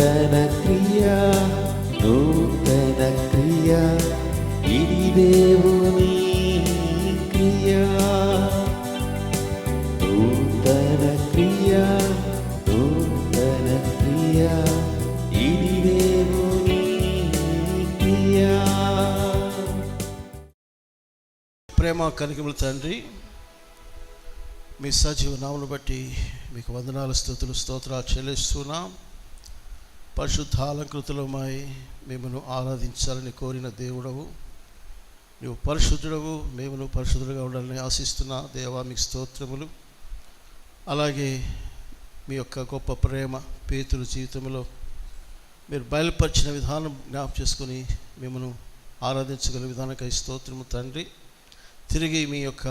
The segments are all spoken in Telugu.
నూతన క్రియ నూతన క్రియ ఇది దేవుని క్రియ నూతన క్రియ నూతన క్రియ ఇది దేవుని క్రియ. ప్రేమ కనికముల తండ్రి, మీ సజీవ నామమును బట్టి మీకు వందనాలు, స్తుతులు, స్తోత్రాలు చెల్లిస్తున్నాం. పరిశుద్ధాలంకృతులమై మిమ్మల్ని ఆరాధించాలని కోరిన దేవుడవు, నువ్వు పరిశుద్ధుడవు, మేము పరిశుద్ధులుగా ఉండాలని ఆశిస్తున్నా దేవా, మీకు స్తోత్రములు. అలాగే మీ యొక్క గొప్ప ప్రేమ పేతురు జీవితంలో మీరు బయలుపరిచిన విధానం జ్ఞాపకం చేసుకొని మిమ్మల్ని ఆరాధించగల విధానానికి స్తోత్రము తండ్రి. తిరిగి మీ యొక్క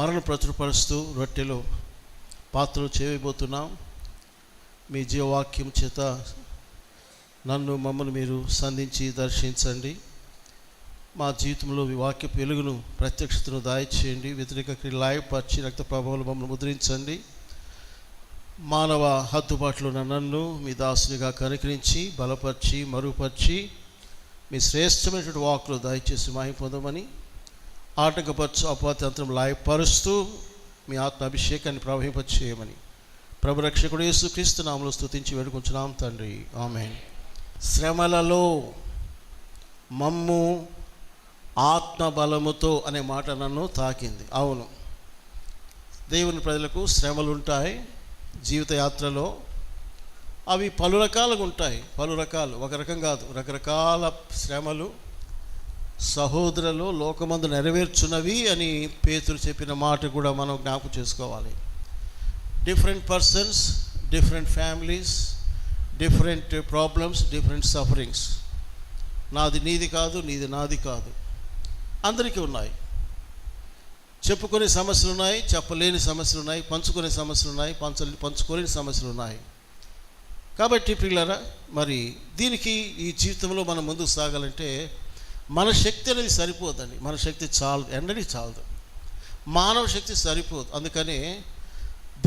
మరణ ప్రచురపరుస్తూ రొట్టెలో పాత్రలు చేయబోతున్నాం. మీ జీవవాక్యం చేత నన్ను మమ్మల్ని మీరు సంధించి దర్శించండి. మా జీవితంలో మీ వాక్య వెలుగును ప్రత్యక్షతను దయచేయండి. వ్యతిరేక లాయపరిచి రక్త ప్రభావాలు మమ్మల్ని ముద్రించండి. మానవ హద్దుబాటులో ఉన్న నన్ను మీ దాసునిగా కనికరించి బలపరిచి మరుగుపరిచి మీ శ్రేష్టమైనటువంటి వాక్కులు దయచేసి మహిమ పొందమని, ఆటంకపరచు అపవాతంత్రం లాయపరుస్తూ మీ ఆత్మ అభిషేకాన్ని ప్రవహింపచేయమని ప్రభు రక్షకుడు యేసుక్రీస్తు నామములో స్తుతించి వేడుకుంటున్నాం తండ్రి, ఆమేన్. శ్రమలలో మమ్ము ఆత్మ బలముతో అనే మాట నన్ను తాకింది. అవును, దేవుని ప్రజలకు శ్రమలు ఉంటాయి జీవిత యాత్రలో. అవి పలు రకాలుగా ఉంటాయి, పలు రకాలు, ఒక రకం కాదు, రకరకాల శ్రమలు సహోదరులు లోకమందు నెరవేర్చున్నవి అని పేతురు చెప్పిన మాట కూడా మనం జ్ఞాపకం చేసుకోవాలి. Different persons, different families, different problems, different sufferings. నాది నీది కాదు, నీది నాది కాదు, అందరికీ ఉన్నాయి. చెప్పుకునే సమస్యలు ఉన్నాయి, చెప్పలేని సమస్యలు ఉన్నాయి, పంచుకునే సమస్యలు ఉన్నాయి, పంచుకోలేని సమస్యలు ఉన్నాయి. కాబట్టి ప్రియులారా, మరి దీనికి ఈ జీవితంలో మనం ముందుకు సాగాలంటే మన శక్తి అనేది సరిపోదండి. మన శక్తి చాలదు, ఎన్నడీ చాలదు, మానవ శక్తి సరిపోదు. అందుకనే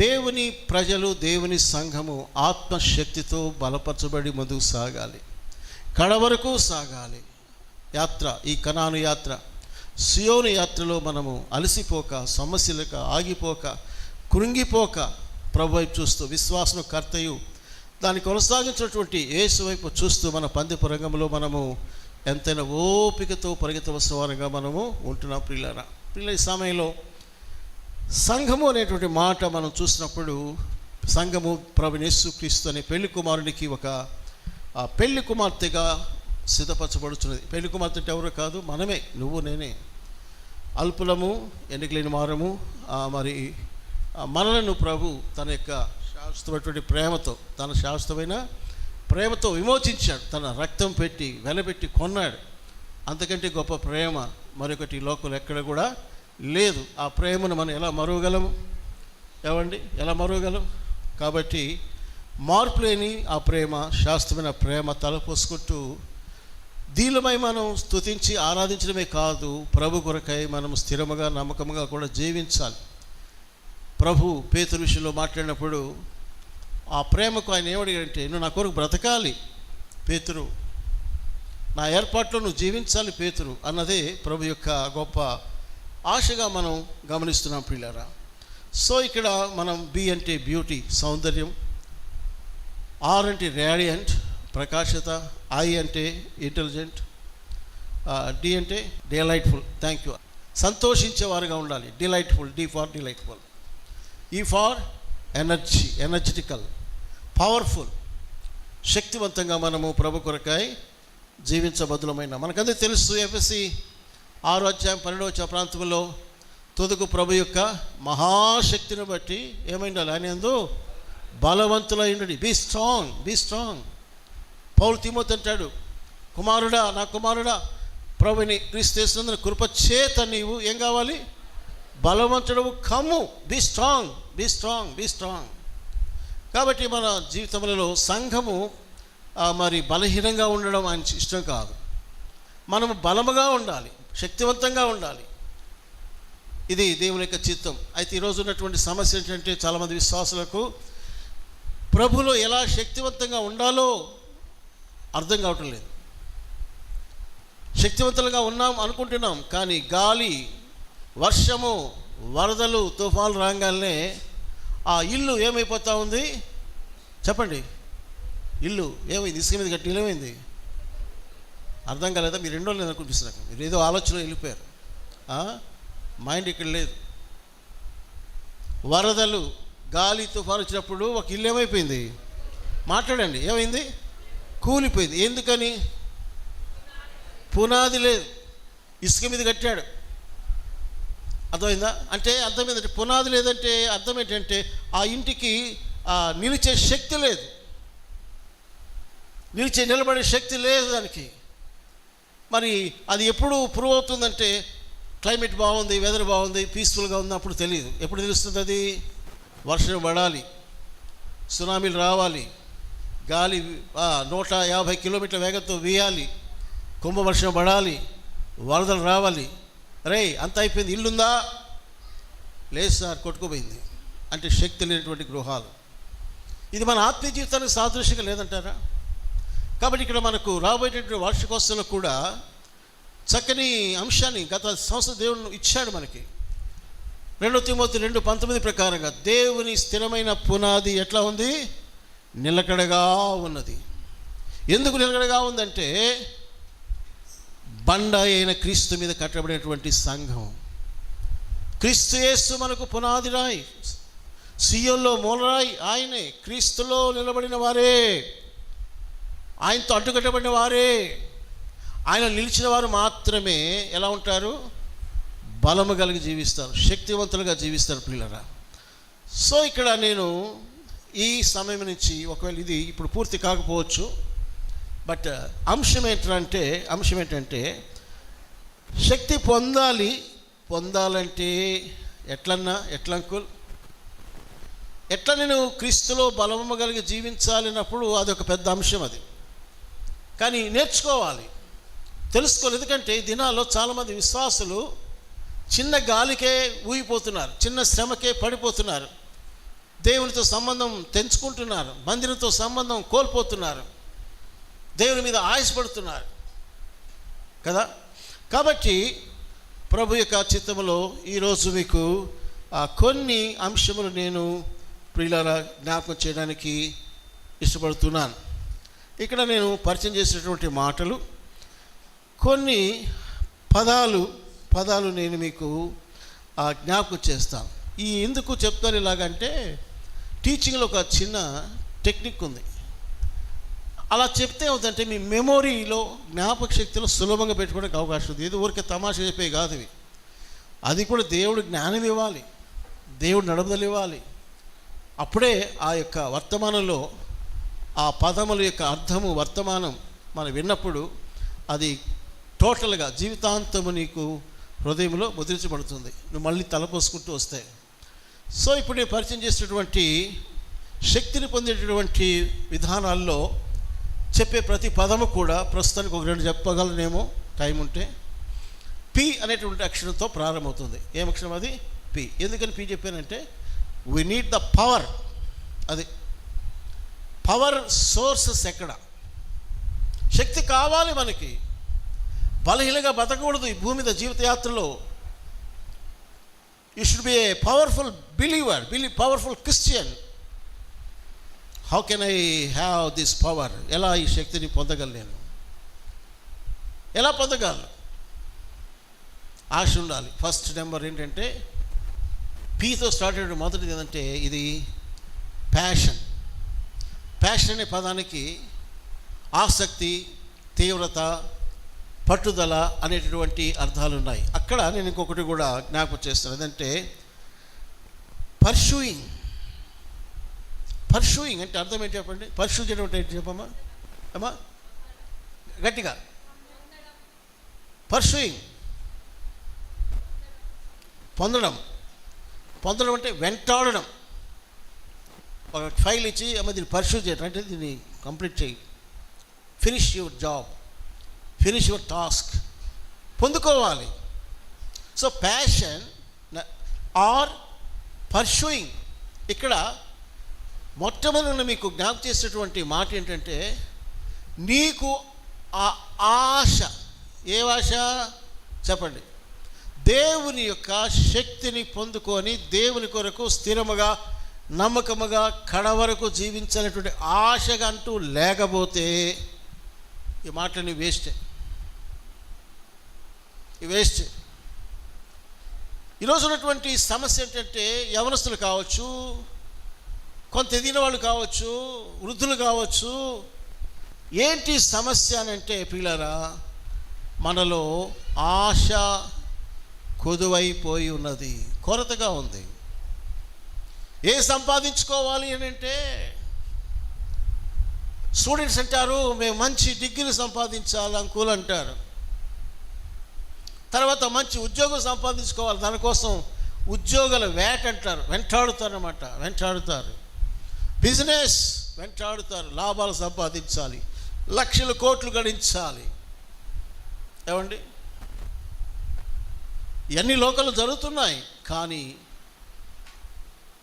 దేవుని ప్రజలు, దేవుని సంఘము ఆత్మశక్తితో బలపరచబడి ముందుకు సాగాలి, కడవరకు సాగాలి. యాత్ర, ఈ కనాను యాత్ర, సియోను యాత్రలో మనము అలసిపోక, సమస్యలకు ఆగిపోక, కృంగిపోక ప్రభు వైపు చూస్తూ, విశ్వాసం కర్తయు దాన్ని కొనసాగించినటువంటి యేసు వైపు చూస్తూ మన పందెపు రంగంలో మనము ఎంతైనా ఓపికతో పరిగెత్తవలసిన వారంగా మనము ఉంటున్నాం. ప్రియులారా, ఈ సమయంలో సంఘము అనేటువంటి మాట మనం చూసినప్పుడు, సంఘము ప్రభువైన యేసుక్రీస్తు అనే పెళ్లి కుమారునికి ఒక పెళ్లి కుమార్తెగా సిద్ధపరచబడుతున్నది. పెళ్లి కుమార్తె అంటే ఎవరో కాదు, మనమే, నువ్వు నేనే. అల్పులము, ఎన్నికలేని వారము. మరి మనలను ప్రభు తన యొక్క శాశ్వతమైనటువంటి ప్రేమతో, తన శాశ్వతమైన ప్రేమతో విమోచించాడు. తన రక్తం పెట్టి వెలబెట్టి కొన్నాడు. అంతకంటే గొప్ప ప్రేమ మరొకటి లోకంలో ఎక్కడ కూడా లేదు. ఆ ప్రేమను మనం ఎలా మరువగలము? ఏమండి, ఎలా మరువగలం? కాబట్టి మార్పు లేని ఆ ప్రేమ, శాశ్వతమైన ప్రేమ తలపోసుకుంటూ దీనిమై మనం స్తుతించి ఆరాధించడమే కాదు, ప్రభు కొరకై మనం స్థిరముగా నమ్మకముగా కూడా జీవించాలి. ప్రభు పేతురు విషయంలో మాట్లాడినప్పుడు ఆ ప్రేమకు ఆయన ఏమడిగాడంటే, నువ్వు నా కొరకు బ్రతకాలి పేతురు, నా ఏర్పాట్లో నువ్వు జీవించాలి పేతురు అన్నదే ప్రభు యొక్క గొప్ప ఆశగా మనం గమనిస్తున్నాం ప్రియులారా. సో ఇక్కడ మనం బి అంటే బ్యూటీ, సౌందర్యం, ఆర్ అంటే రేడియంట్, ప్రకాశత, ఐ అంటే ఇంటెలిజెంట్, డి అంటే డిలైట్ఫుల్, థ్యాంక్ యూ, సంతోషించేవారుగా ఉండాలి. డిలైట్ఫుల్, డి ఫార్ డిలైట్ఫుల్, ఈ ఫార్ ఎనర్జీ, ఎనర్జెటికల్, పవర్ఫుల్, శక్తివంతంగా మనము ప్రభు కొరకై జీవించబద్దులమైన. మనకందరికీ తెలుసు, ఎఫెసీ 6వ అధ్యాయం 12వ వచన ప్రాంతంలో తుదకు ప్రభు యొక్క మహాశక్తిని బట్టి ఏమైండాలి? ఆయన యందు బలవంతులై ఉండండి. Be strong, be strong. పౌలు తిమోతి అంటాడు, కుమారుడా, నా కుమారుడా, ప్రభుని క్రీస్తు యేసునందు కృపచేత నీవు ఏం కావాలి? బలవంతుడవు కమ్ము. Be strong, be strong, be strong. కాబట్టి మన జీవితంలో సంఘము మరి బలహీనంగా ఉండడం ఆయన ఇష్టం కాదు. మనము బలముగా ఉండాలి, శక్తివంతంగా ఉండాలి. ఇది దేవుని యొక్క చిత్తం. అయితే ఈరోజు ఉన్నటువంటి సమస్య ఏంటంటే, చాలామంది విశ్వాసులకు ప్రభులో ఎలా శక్తివంతంగా ఉండాలో అర్థం కావటం లేదు. శక్తివంతంగా ఉన్నాం అనుకుంటున్నాం, కానీ గాలి, వర్షము, వరదలు, తుఫాలు రాగానే ఆ ఇల్లు ఏమైపోతూ ఉంది చెప్పండి? ఇల్లు ఏమైంది? ఇసుక మీద కట్టి ఏమైంది? అర్థం కాలేదా? మీరు రెండో లేదు అనిపిస్తున్నారు. మీరు ఏదో ఆలోచనలో వెళ్ళిపోయారు. మైండ్ ఇక్కడ లేదు. వరదలు, గాలి, తుఫాను వచ్చినప్పుడు ఒక ఇల్లు ఏమైపోయింది? మాట్లాడండి, ఏమైంది? కూలిపోయింది. ఎందుకని? పునాది లేదు, ఇసుక మీద కట్టాడు. అర్థమైందా? అంటే అర్థం ఏంటంటే, పునాది లేదంటే అర్థం ఏంటంటే ఆ ఇంటికి నిలిచే శక్తి లేదు, నిలబడే శక్తి లేదు దానికి. మరి అది ఎప్పుడు ప్రూవ్ అవుతుందంటే, క్లైమేట్ బాగుంది, వెదర్ బాగుంది, పీస్ఫుల్గా ఉంది, అప్పుడు తెలియదు. ఎప్పుడు తెలుస్తుంది అది? వర్షం పడాలి, సునామీలు రావాలి, గాలి 150 కిలోమీటర్ల వేగంతో వీయాలి, కుంభవర్షం పడాలి, వరదలు రావాలి. రే అంత అయిపోయింది, ఇల్లుందా? లేదు సార్, కొట్టుకుపోయింది. అంటే శక్తి లేనటువంటి గృహాలు. ఇది మన ఆత్మీయ జీవితానికి సాదృశ్యంగా లేదంటారా? కాబట్టి ఇక్కడ మనకు రాబోయేటటువంటి వార్షికోత్సవంలో కూడా చక్కని అంశాన్ని గత సంవత్సరం దేవుడు ఇచ్చాడు మనకి. 2 తిమోతి 2:19 ప్రకారంగా దేవుని స్థిరమైన పునాది ఎట్లా ఉంది? నిలకడగా ఉన్నది. ఎందుకు నిలకడగా ఉందంటే, బండ అయిన క్రీస్తు మీద కట్టబడినటువంటి సంఘం. క్రీస్తు యేసు మనకు పునాది రాయి, సీయోన్లో మూలరాయి ఆయనే. క్రీస్తులో నిలబడిన వారే, ఆయనతో అడ్డుకట్టబడిన వారే, ఆయన నిలిచిన వారు మాత్రమే ఎలా ఉంటారు? బలము కలిగి జీవిస్తారు, శక్తివంతులుగా జీవిస్తారు ప్రియులారా. సో ఇక్కడ నేను ఈ సమయం నుంచి, ఒకవేళ ఇది ఇప్పుడు పూర్తి కాకపోవచ్చు, బట్ అంశం ఏంటంటే శక్తి పొందాలంటే ఎట్లా అంకుల్? ఎట్లా నేను క్రీస్తులో బలము కలిగి జీవించాలన్నప్పుడు అదొక పెద్ద అంశం అది. కానీ నేర్చుకోవాలి, తెలుసుకోవాలి. ఎందుకంటే ఈ దినాల్లో చాలామంది విశ్వాసులు చిన్న గాలికే ఊగిపోతున్నారు, చిన్న శ్రమకే పడిపోతున్నారు, దేవునితో సంబంధం తెంచుకుంటున్నారు, మందిరంతో సంబంధం కోల్పోతున్నారు, దేవుని మీద ఆయాసపడుతున్నారు కదా. కాబట్టి ప్రభు యొక్క చిత్తములో ఈరోజు మీకు కొన్ని అంశములు నేను ప్రియులారా జ్ఞాపకం చేయడానికి ఇష్టపడుతున్నాను. ఇక్కడ నేను పరిచయం చేసినటువంటి మాటలు, కొన్ని పదాలు నేను మీకు జ్ఞాపకం చేస్తాను. ఈ ఎందుకు చెప్తాను ఇలాగంటే, టీచింగ్లో ఒక చిన్న టెక్నిక్ ఉంది. అలా చెప్తే అవుతుందంటే మీ మెమొరీలో, జ్ఞాపక శక్తిలో సులభంగా పెట్టుకోవడానికి అవకాశం ఉంది. ఏదో ఊరికే తమాషా చెప్పే కాదు ఇవి. అది కూడా దేవుడు జ్ఞానం ఇవ్వాలి, దేవుడు నడుపుదల ఇవ్వాలి. అప్పుడే ఆ యొక్క వర్తమానంలో ఆ పదముల యొక్క అర్థము, వర్తమానం మనం విన్నప్పుడు అది టోటల్గా జీవితాంతము నీకు హృదయంలో ముద్రించబడుతుంది, నువ్వు మళ్ళీ తలపోసుకుంటూ వస్తాయి. సో ఇప్పుడు నేను పరిచయం చేసినటువంటి శక్తిని పొందేటటువంటి విధానాల్లో చెప్పే ప్రతి పదము కూడా ప్రస్తుతానికి 1-2 చెప్పగలనేమో టైం ఉంటే. పి అనేటువంటి అక్షరంతో ప్రారంభమవుతుంది. ఏం అక్షరం అది? పి. ఎందుకని పి చెప్పానంటే, వీ నీడ్ ద పవర్. అది పవర్ సోర్సెస్. ఎక్కడ శక్తి కావాలి మనకి? బలహీనంగా బతకూడదు ఈ భూమి మీద జీవితయాత్రలో. You should be a powerful believer, powerful Christian. How can I have this power? ఎలా ఈ శక్తిని పొందగలను? ఎలా పొందగలను? ఆశ ఉండాలి. ఫస్ట్ నెంబర్ ఏంటంటే, పీతో స్టార్ట్ అయ్యే మొదటిది ఏంటంటే, ఇది ప్యాషన్. ప్యాషన్ అనే పదానికి ఆసక్తి, తీవ్రత, పట్టుదల అనేటటువంటి అర్థాలు ఉన్నాయి. అక్కడ నేను ఇంకొకటి కూడా జ్ఞాపకం చేస్తాను. అదంటే పర్సూయింగ్ అంటే అర్థం ఏంటి చెప్పండి? పర్సూ చేయడం అంటే ఏంటి చెప్పమ్మా? అమ్మా గట్టిగా. పర్సూయింగ్ పొందడం అంటే వెంటాడడం. ఒక ఫైల్ ఇచ్చి అమ్మ దీన్ని పర్సూ చేయడం అంటే దీన్ని కంప్లీట్ చేయి, finish your job, finish your task, పొందుకోవాలి. So passion or pursuing. ఇక్కడ మొట్టమొదటి మీకు జ్ఞాపకం చేసేటువంటి మాట ఏంటంటే, నీకు ఆ ఆశ, ఏ ఆశ చెప్పండి, దేవుని యొక్క శక్తిని పొందుకొని దేవుని కొరకు స్థిరముగా నమ్మకముగా కడ వరకు జీవించాలనేటువంటి ఆశగా అంటూ లేకపోతే ఈ మాటలని వేస్టే. ఈరోజు ఉన్నటువంటి సమస్య ఏంటంటే, యవనస్తులు కావచ్చు, కొంత ఎదిగిన వాళ్ళు కావచ్చు, వృద్ధులు కావచ్చు, ఏంటి సమస్య అని అంటే పిల్లరా, మనలో ఆశ కొదువైపోయి ఉన్నది, కొరతగా ఉంది. ఏ సంపాదించుకోవాలి అని అంటే, స్టూడెంట్స్ అంటారు మేము మంచి డిగ్రీ సంపాదించాలి అంకుల్ అంటారు. తర్వాత మంచి ఉద్యోగం సంపాదించుకోవాలి, దానికోసం ఉద్యోగాల వేట అంటారు, వెంటాడుతారు. బిజినెస్ వెంటాడుతారు, లాభాలు సంపాదించాలి, లక్షల కోట్లు గడించాలి. ఏమండి, ఇవన్నీ లోకంలో జరుగుతున్నాయి. కానీ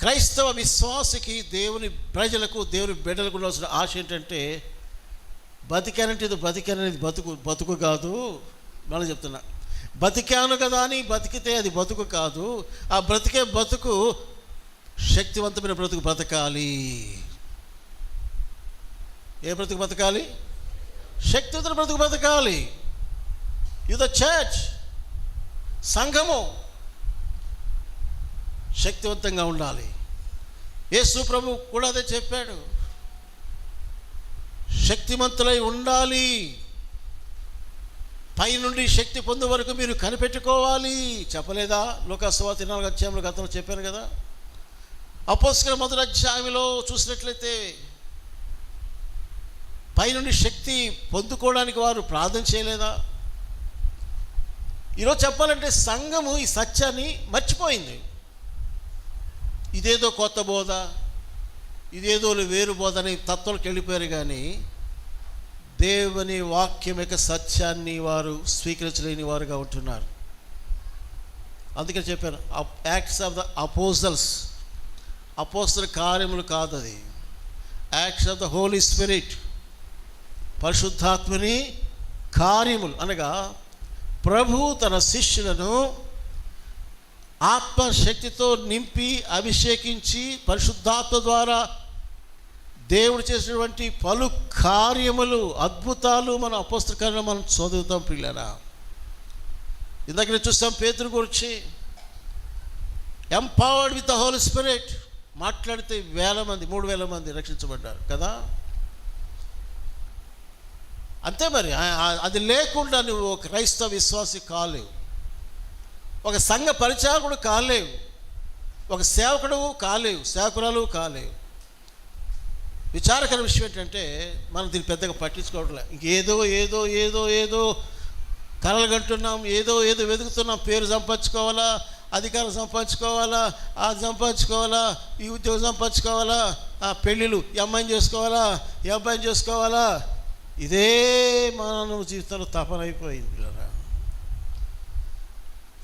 క్రైస్తవ విశ్వాసకి, దేవుని ప్రజలకు, దేవుని బిడ్డలకు ఉండాల్సిన ఆశ ఏంటంటే, బతికానంటే ఇది బతికాననేది బతుకు కాదు. మళ్ళీ చెప్తున్నా, బతికాను కదా అని బతికితే అది బతుకు కాదు. ఆ బ్రతికే బతుకు శక్తివంతమైన బ్రతుకు బతకాలి. ఏ బ్రతుకు బతకాలి? శక్తివంతమైన బ్రతుకు బతకాలి. ద చర్చ్, సంఘము శక్తివంతంగా ఉండాలి. యేసు ప్రభు కూడా అదే చెప్పాడు, శక్తిమంతులై ఉండాలి. పైనుండి శక్తి పొందే వరకు మీరు కనిపెట్టుకోవాలి చెప్పలేదా? లోకాసువార్త 4వ అధ్యాయంలో గతంలో చెప్పాను కదా. అపోస్తలుల 1వ అధ్యాయంలో చూసినట్లయితే పైనుండి శక్తి పొందుకోవడానికి వారు ప్రార్థన చేయలేదా? ఈరోజు చెప్పాలంటే సంఘము ఈ సత్యాన్ని మర్చిపోయింది. ఇదేదో కొత్త బోధ, ఇదేదో వేరు బోధ అని తత్వాలకు వెళ్ళిపోయారు. కానీ దేవుని వాక్యం యొక్క సత్యాన్ని వారు స్వీకరించలేని వారుగా ఉంటున్నారు. అందుకని చెప్పాను, యాక్ట్స్ ఆఫ్ ద అపోజల్స్, అపోస్తల కార్యములు కాదు అది, Acts of the Holi Spirit, పరిశుద్ధాత్మని కార్యములు. అనగా ప్రభు తన శిష్యులను ఆత్మశక్తితో నింపి అభిషేకించి పరిశుద్ధాత్మ ద్వారా దేవుడు చేసినటువంటి పలు కార్యములు, అద్భుతాలు మన అపోస్తల కార్యాలను మనం చదువుతాం పిల్లరా. ఇందాక చూస్తాం పేతురు గురించి, empowered with the Holi Spirit, మాట్లాడితే 3,000 మంది రక్షించబడ్డారు కదా. అంతే మరి, అది లేకుండా నువ్వు ఒక క్రైస్తవ విశ్వాసి కాలేవు, ఒక సంఘ పరిచారకుడు కాలేవు, ఒక సేవకుడు కాలేవు, సేవకురాలు కాలేవు. విచారకర విషయం ఏంటంటే, మనం దీన్ని పెద్దగా పట్టించుకోవట్లే. ఇంకేదో ఏదో ఏదో ఏదో కలలు కంటున్నాం, ఏదో ఏదో వెతుకుతున్నాం. పేరు సంపాదించుకోవాలా, అధికారం సంపాదించుకోవాలా, అది సంపాదించుకోవాలా, ఈ ఉద్యోగం సంపాదించుకోవాలా, పెళ్ళిళ్ళు ఈ అమ్మాయిని చేసుకోవాలా, ఈ అబ్బాయిని చేసుకోవాలా. ఇదే మానవ జీవితంలో తపనైపోయింది పిల్లరా.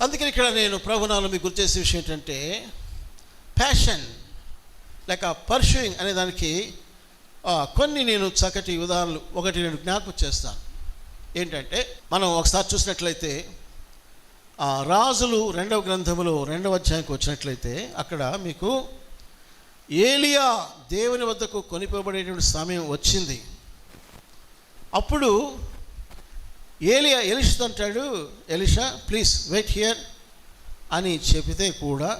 అందుకని ఇక్కడ నేను ప్రభునాలు మీకు గుర్తు చేసే విషయం ఏంటంటే, ప్యాషన్ లేక పర్ష్యూయింగ్ అనే దానికి కొన్ని నేను చక్కటి ఉదాహరణలు నేను జ్ఞాపకం చేస్తాను. ఏంటంటే, మనం ఒకసారి చూసినట్లయితే రాజులు 2వ గ్రంథములో 2వ అధ్యాయంకి వచ్చినట్లయితే, అక్కడ మీకు ఏలియా దేవుని వద్దకు కొనిపోబడేటువంటి సమయం వచ్చింది. అప్పుడు ఎలీషా అంటాడు, ఎలీషా ప్లీజ్ వెయిట్ హియర్ అని చెబితే కూడా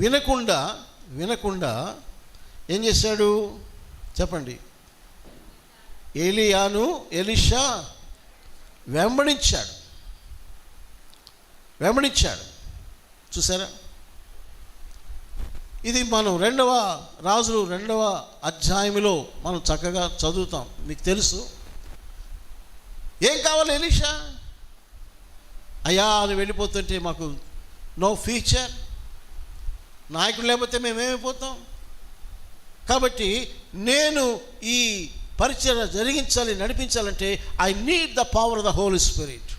వినకుండా ఏం చేశాడు చెప్పండి? ఎలీషా వెంబడించాడు. చూసారా? ఇది మనం రాజులు 2వ అధ్యాయంలో మనం చక్కగా చదువుతాం, మీకు తెలుసు. ఏం కావాలి ఎలీషా? అయ్యా అని వెళ్ళిపోతుంటే మాకు నో ఫ్యూచర్, నాయకుడు లేకపోతే మేమేమైపోతాం, కాబట్టి నేను ఈ పరిచర్య జరిగించాలి, నడిపించాలంటే I need the power of the Holi spirit.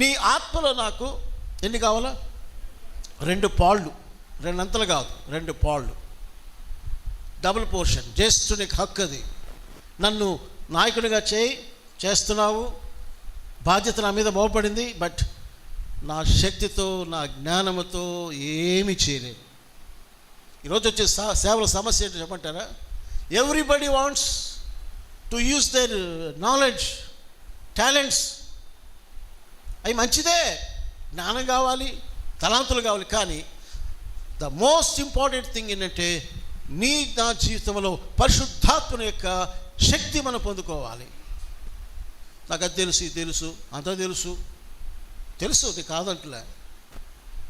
నీ ఆత్మలో నాకు ఎన్ని కావాలా? 2 పాళ్ళు, 2 అంతలు కాదు, 2 పాళ్ళు. Double portion. జ్యేష్ఠునికి హక్కు అది. నన్ను నాయకుడిగా చేస్తున్నావు, బాధ్యత నా మీద మోపడింది, బట్ నా శక్తితో నా జ్ఞానముతో ఏమీ చేయలేదు. ఈరోజు వచ్చే సేవల సమస్య ఏంటో చెప్పంటారా? Everybody wants to use their knowledge, talents. అవి మంచిదే, జ్ఞానం కావాలి, తలాంతులు కావాలి. కానీ ద మోస్ట్ ఇంపార్టెంట్ థింగ్ ఏంటంటే నా జీవితంలో పరిశుద్ధాత్మని యొక్క శక్తి మనం పొందుకోవాలి. నాకు అది తెలుసు, ఇది తెలుసు, అంత తెలుసు, ఇది కాదంటలే.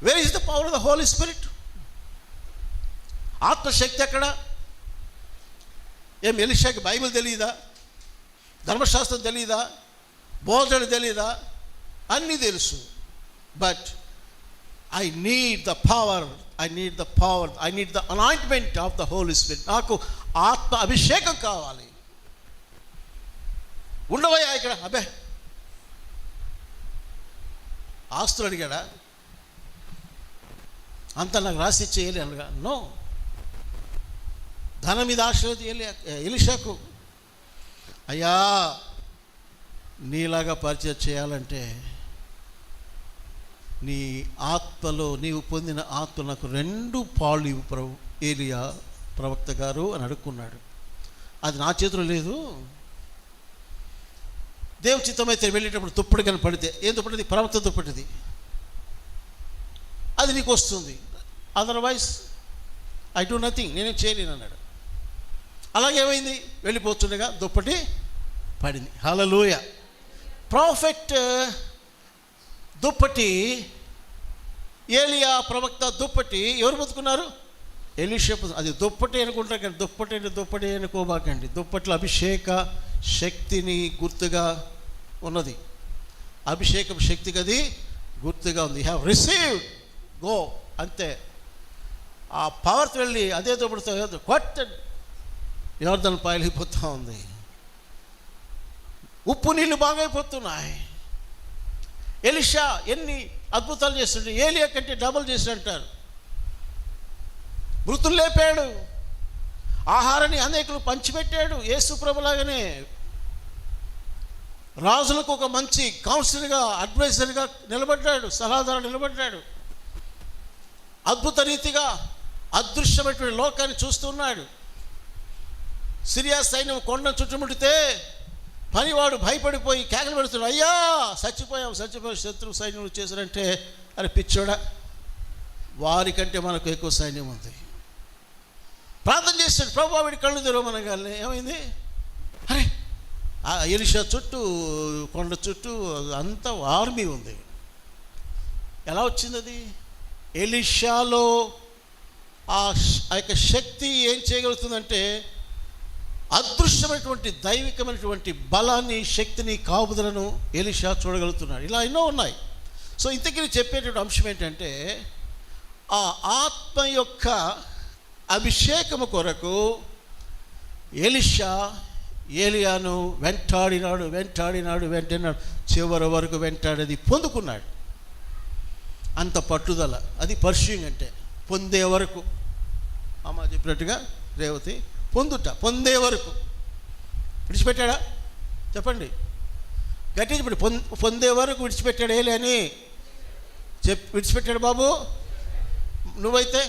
Where is the power of the Holi spirit? ఆత్మశక్తి ఎక్కడ? ఏం ఎలీషాకి బైబిల్ తెలియదా? ధర్మశాస్త్రం తెలియదా? బోధన తెలియదా? అన్నీ తెలుసు. But I need the power, I need the anointment of the Holi Spirit. నాకు ఆత్మ అభిషేకం కావాలి. ఉండవయ్యా ఇక్కడ, అబ్బే ఆస్తులు అడిగాడా? అంతా నాకు రాసి ఇచ్చేయాలి అనగా, నో. ధనం మీద ఆశ ఎలీషాకు. అయ్యా, నీలాగా పరిచయం చేయాలంటే నీ ఆత్మలో నీవు పొందిన ఆత్మ నాకు 2 పాళ్ళు ఇవ్వు ప్రభు, ఏలియా ప్రవక్త గారు అని అడుక్కున్నాడు. అది నా చేతిలో లేదు. దేవుని చిత్తమైతే వెళ్ళేటప్పుడు దుప్పటి కానీ పడితే, ఏం దుప్పటిది? ప్రవక్త దుప్పటిది. అది నీకు వస్తుంది. అదర్వైజ్ ఐ డూ నథింగ్, నేనేం చేయలేను అన్నాడు. అలాగేమైంది? వెళ్ళిపోతుండగా దుప్పటి పడింది. హల్లెలూయా. ప్రాఫెట్ దుప్పటి, ఏలియా ప్రవక్త దుప్పటి ఎవరు పొందుకున్నారు? ఎలీషా. అది దుప్పటి అనుకుంటారు కానీ దుప్పటి అనుకోబాకండి. దుప్పట్లో అభిషేక శక్తిని గుర్తుగా ఉన్నది. అభిషేకం శక్తికి అది గుర్తుగా ఉంది. హ్యావ్ రిసీవ్డ్, గో, అంతే. ఆ పవర్తో వెళ్ళి అదే దుప్పటితో కొత్త యోర్దాను పాయలిపోతూ ఉంది. ఉప్పు నీళ్ళు బాగైపోతున్నాయి. ఎలీషా ఎన్ని అద్భుతాలు చేస్తుంటే ఏలియా కంటే డబుల్ చేసి అంటారు. మృతులు లేపాడు, ఆహారాన్ని అనేకులు పంచిపెట్టాడు. యేసు ప్రభులాగానే రాజులకు ఒక మంచి కౌన్సిలర్గా, అడ్వైజర్గా నిలబడ్డాడు, సలహాదారు నిలబడ్డాడు. అద్భుత రీతిగా అదృశ్యమైనటువంటి లోకాన్ని చూస్తున్నాడు. సిరియా సైన్యం కొండను చుట్టుముడితే పనివాడు భయపడిపోయి కేకలు పెడుతున్నాడు, అయ్యా చచ్చిపోయాం శత్రు సైన్యం చేశారంటే, అరే పిచ్చోడా, వారికంటే మనకు ఎక్కువ సైన్యం ఉంది. ప్రార్థన చేస్తాడు, ప్రభు వీడి కళ్ళు తెరవమనగానే ఏమైంది? అరే ఎలీషా చుట్టూ, కొండ చుట్టూ అంతా ఆర్మీ ఉంది. ఎలా వచ్చింది అది? ఎలీషాలో ఆ యొక్క శక్తి ఏం చేయగలుగుతుందంటే అదృశ్యమైనటువంటి దైవికమైనటువంటి బలాన్ని, శక్తిని, కాపుదలను ఎలీషా చూడగలుగుతున్నాడు. ఇలా ఎన్నో ఉన్నాయి. సో ఇంతకీ చెప్పేటువంటి అంశం ఏంటంటే ఆ ఆత్మ యొక్క అభిషేకము కొరకు ఎలీషా ఏలియాను వెంటాడినాడు. చివరి వరకు వెంటాడేది పొందుకున్నాడు. అంత పట్టుదల, అది పర్ష్యూయింగ్ అంటే పొందే వరకు. అమ్మ చెప్పినట్టుగా రేవతి, పొందే వరకు. విడిచిపెట్టాడా? చెప్పండి గట్టిగా చెప్పండి. పొందే వరకు విడిచిపెట్టాడు ఏలియా అని విడిచిపెట్టాడు బాబు. నువ్వైతే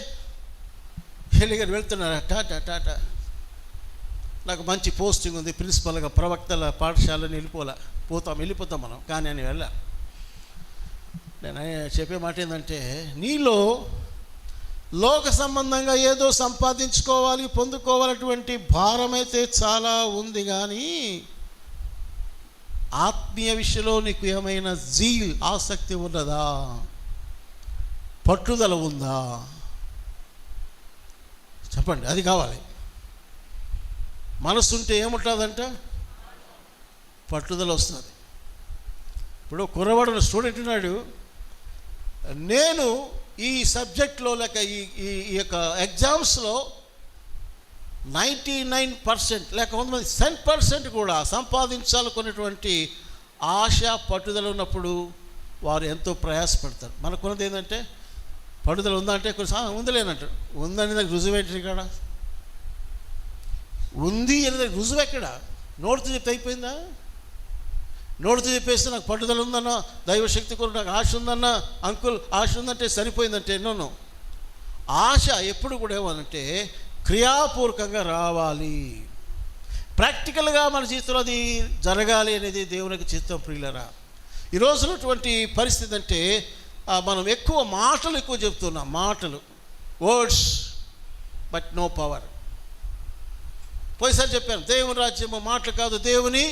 ఏలియా గారు వెళ్తున్నారా? టాటా, నాకు మంచి పోస్టింగ్ ఉంది, ప్రిన్సిపల్గా ప్రవక్తల పాఠశాలని వెళ్ళిపోతాం మనం, కానీ అని వెళ్ళా. నేను చెప్పే మాట ఏంటంటే, నీలో లోక సంబంధంగా ఏదో సంపాదించుకోవాలి, పొందుకోవాలటువంటి భారం అయితే చాలా ఉంది, కానీ ఆత్మీయ విషయంలో నీకు ఏమైనా ఆసక్తి ఉన్నదా? పట్టుదల ఉందా? చెప్పండి. అది కావాలి. మనసుంటే ఏముంటుందంట? పట్టుదల వస్తుంది. ఇప్పుడు కుర్రవాడు స్టూడెంట్ ఉన్నాడు, నేను ఈ సబ్జెక్ట్లో లేక ఈ యొక్క ఎగ్జామ్స్లో 99% లేక 100% కూడా సంపాదించాలనుకున్నటువంటి ఆశ, పట్టుదల ఉన్నప్పుడు వారు ఎంతో ప్రయాసపడతారు. మనకున్నది ఏంటంటే పట్టుదల ఉందంటే కొంచెం ఉందలేనంటారు. ఉందని నాకు రుజువేంటి కాడ ఉంది అనేది రుజువు ఎక్కడ? నోటితో చెప్తే అయిపోయిందా? నోటితో చెప్పేస్తే నాకు పట్టుదల ఉందన్నా, దైవశక్తి కొరకు నాకు ఆశ ఉందన్నా, అంకుల్ ఆశ ఉందంటే సరిపోయిందంటే నో. ఆశ ఎప్పుడు కూడా ఏమనంటే క్రియాపూర్వకంగా రావాలి, ప్రాక్టికల్గా మన జీవితంలో అది జరగాలి అనేది దేవునికి చిత్తం. ప్రియులరా, ఈ రోజునటువంటి పరిస్థితి అంటే మనం ఎక్కువ చెప్తున్నాం, మాటలు, వర్డ్స్, బట్ నో పవర్. పోయిసారి చెప్పాను, దేవుని రాజ్యము మాటలు కాదు, దేవుని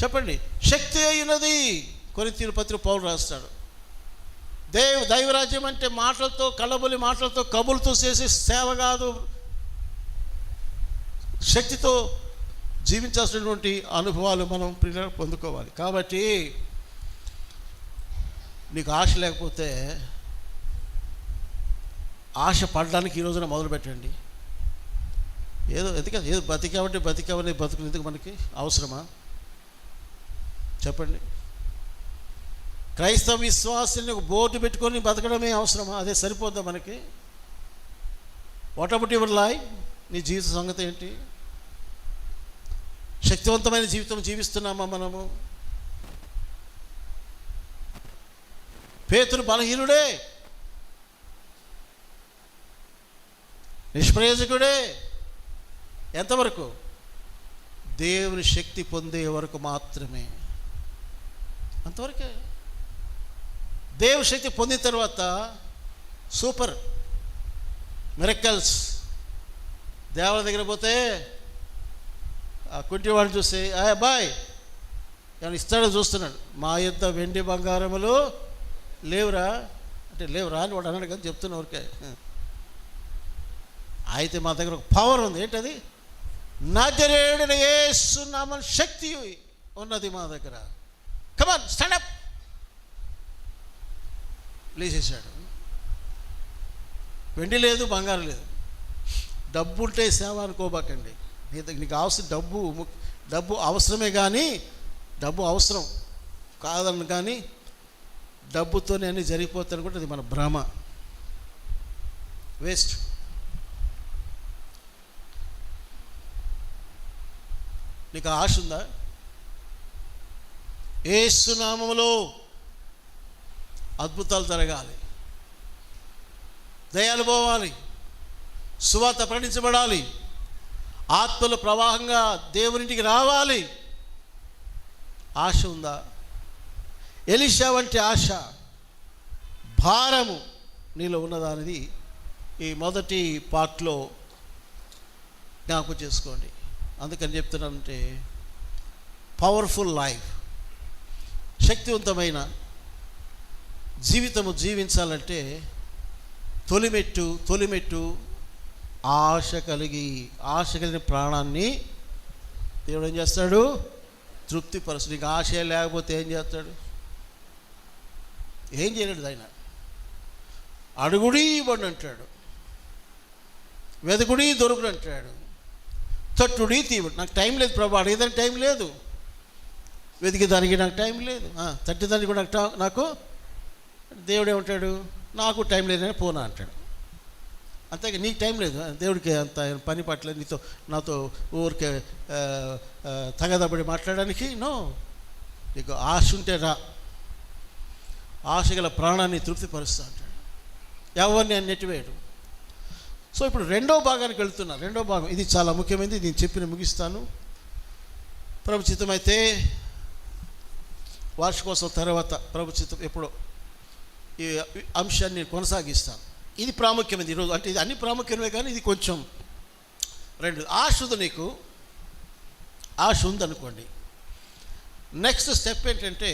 చెప్పండి శక్తి అయినది. కొరింథీయుల పత్రిక పౌలు రాస్తాడు, దైవరాజ్యం అంటే మాటలతో, కళ్ళబొల్లి మాటలతో, కబుర్లతో చేసే సేవ కాదు, శక్తితో జీవించాల్సినటువంటి అనుభవాలు మనం పొందుకోవాలి. కాబట్టి నీకు ఆశ లేకపోతే ఆశ పడడానికి ఈ రోజున మొదలు పెట్టండి. ఏదో బతికామని బతుకుని ఎందుకు మనకి అవసరమా చెప్పండి? క్రైస్తవ విశ్వాసాన్ని ఒక బోర్డు పెట్టుకొని బతకడమే అవసరమా? అదే సరిపోద్దా మనకి? What about your life? నీ జీవిత సంగతి ఏంటి? శక్తివంతమైన జీవితం జీవిస్తున్నామా మనము? పేతురు బలహీనుడే, నిష్ప్రయోజకుడే. ఎంతవరకు? దేవుని శక్తి పొందే వరకు మాత్రమే, అంతవరకే. దేవుని శక్తి పొందిన తర్వాత సూపర్ మిరకల్స్. దేవాలయం దగ్గర పోతే ఆ కుంటివాడిని చూస్తే అబ్బాయ్ ఏమైనా ఇస్తాడో చూస్తున్నాడు. మా యొద్ద వెండి బంగారములు లేవురా అంటే లేవురా అని వాడు అన్నాడు, కానీ చెప్తున్నా ఊరికే. అయితే మా దగ్గర ఒక పవర్ ఉంది. ఏంటది? నజరేయుడైన యేసు నామమున శక్తి ఉన్నది మా దగ్గర. కమాన్ స్టాండప్ లేచేశాడు. వెండి లేదు, బంగారం లేదు. డబ్బు ఉంటే సేవ అనుకోబాకండి. నీకు అవసరం డబ్బు అవసరమే, కానీ డబ్బు అవసరం కాదని, కానీ డబ్బుతోనే అన్నీ జరిగిపోతాను కూడా అది మన భ్రమ, వేస్ట్. నీకు ఆశ ఉందా? యేసు నామములో అద్భుతాలు జరగాలి, దయాలు పోవాలి, సువార్త ప్రకటించబడాలి, ఆత్మల ప్రవాహంగా దేవునింటికి రావాలి. ఆశ ఉందా? ఎలీషా వంటి ఆశ, భారము నీలో ఉన్నదా అనేది ఈ మొదటి పార్ట్లో జ్ఞాపకం చేసుకోండి. అందుకని చెప్తున్నానంటే పవర్ఫుల్ లైఫ్, శక్తివంతమైన జీవితము జీవించాలంటే తొలిమెట్టు ఆశ కలిగిన ప్రాణాన్ని దేవుడు ఏం చేస్తాడు? తృప్తిపరుచు. నీకు ఆశ లేకపోతే ఏం చేస్తాడు? ఏం చేయలేడు ఆయన. అడుగుడి ఇవ్వండి అంటాడు, వెదకుడి దొరుకుడు అంటాడు, తట్టుడి తీవుడు. నాకు టైం లేదు ప్రభు, అడిగేదానికి టైం లేదు, వెతికేదానికి నాకు టైం లేదు, తట్టేదానికి కూడా నాకు దేవుడు ఏమంటాడు? నాకు టైం లేదని పోనా అంటాడు. అంతేగా నీకు టైం లేదు, దేవుడికి అంత పని పట్టలేదు నీతో నాతో ఊరికే తగదబడి మాట్లాడడానికి. నో, నీకు ఆశ ఉంటే రా, ఆశ గల ప్రాణాన్ని తృప్తిపరుస్తా అంటాడు, ఎవరిని అని నెట్టివేయడు. సో ఇప్పుడు రెండో భాగానికి వెళ్తున్నా. రెండో భాగం ఇది చాలా ముఖ్యమైనది, నేను చెప్పిన ముగిస్తాను. ప్రభు చిత్తమైతే వార్షికోత్సవం తర్వాత ప్రభు చిత్తం ఎప్పుడో ఈ అంశాన్ని కొనసాగిస్తాను. ఇది ప్రాముఖ్యమైనది ఈరోజు. అంటే ఇది అన్ని ప్రాముఖ్యమే, కానీ ఇది కొంచెం రెండు. నీకు ఆశ ఉందనుకోండి, నెక్స్ట్ స్టెప్ ఏంటంటే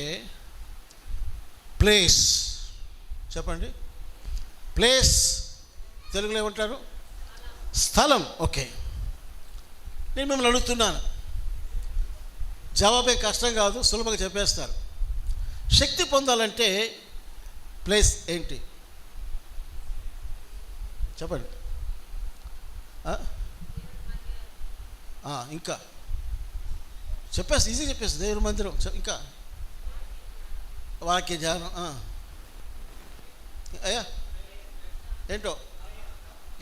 ప్లేస్. చెప్పండి, ప్లేస్ తెలుగులో ఏమంటారు? స్థలం. ఓకే, నేను మిమ్మల్ని అడుగుతున్నాను, జవాబే కష్టం కాదు, సులభంగా చెప్పేస్తారు. శక్తి పొందాలంటే ప్లేస్ ఏంటి చెప్పండి. ఇంకా చెప్పేస్తా, ఈజీ చెప్పేస్తా. దేవుని మందిరం, ఇంకా వాక్య ధ్యానం. అయ్యా ఏంటో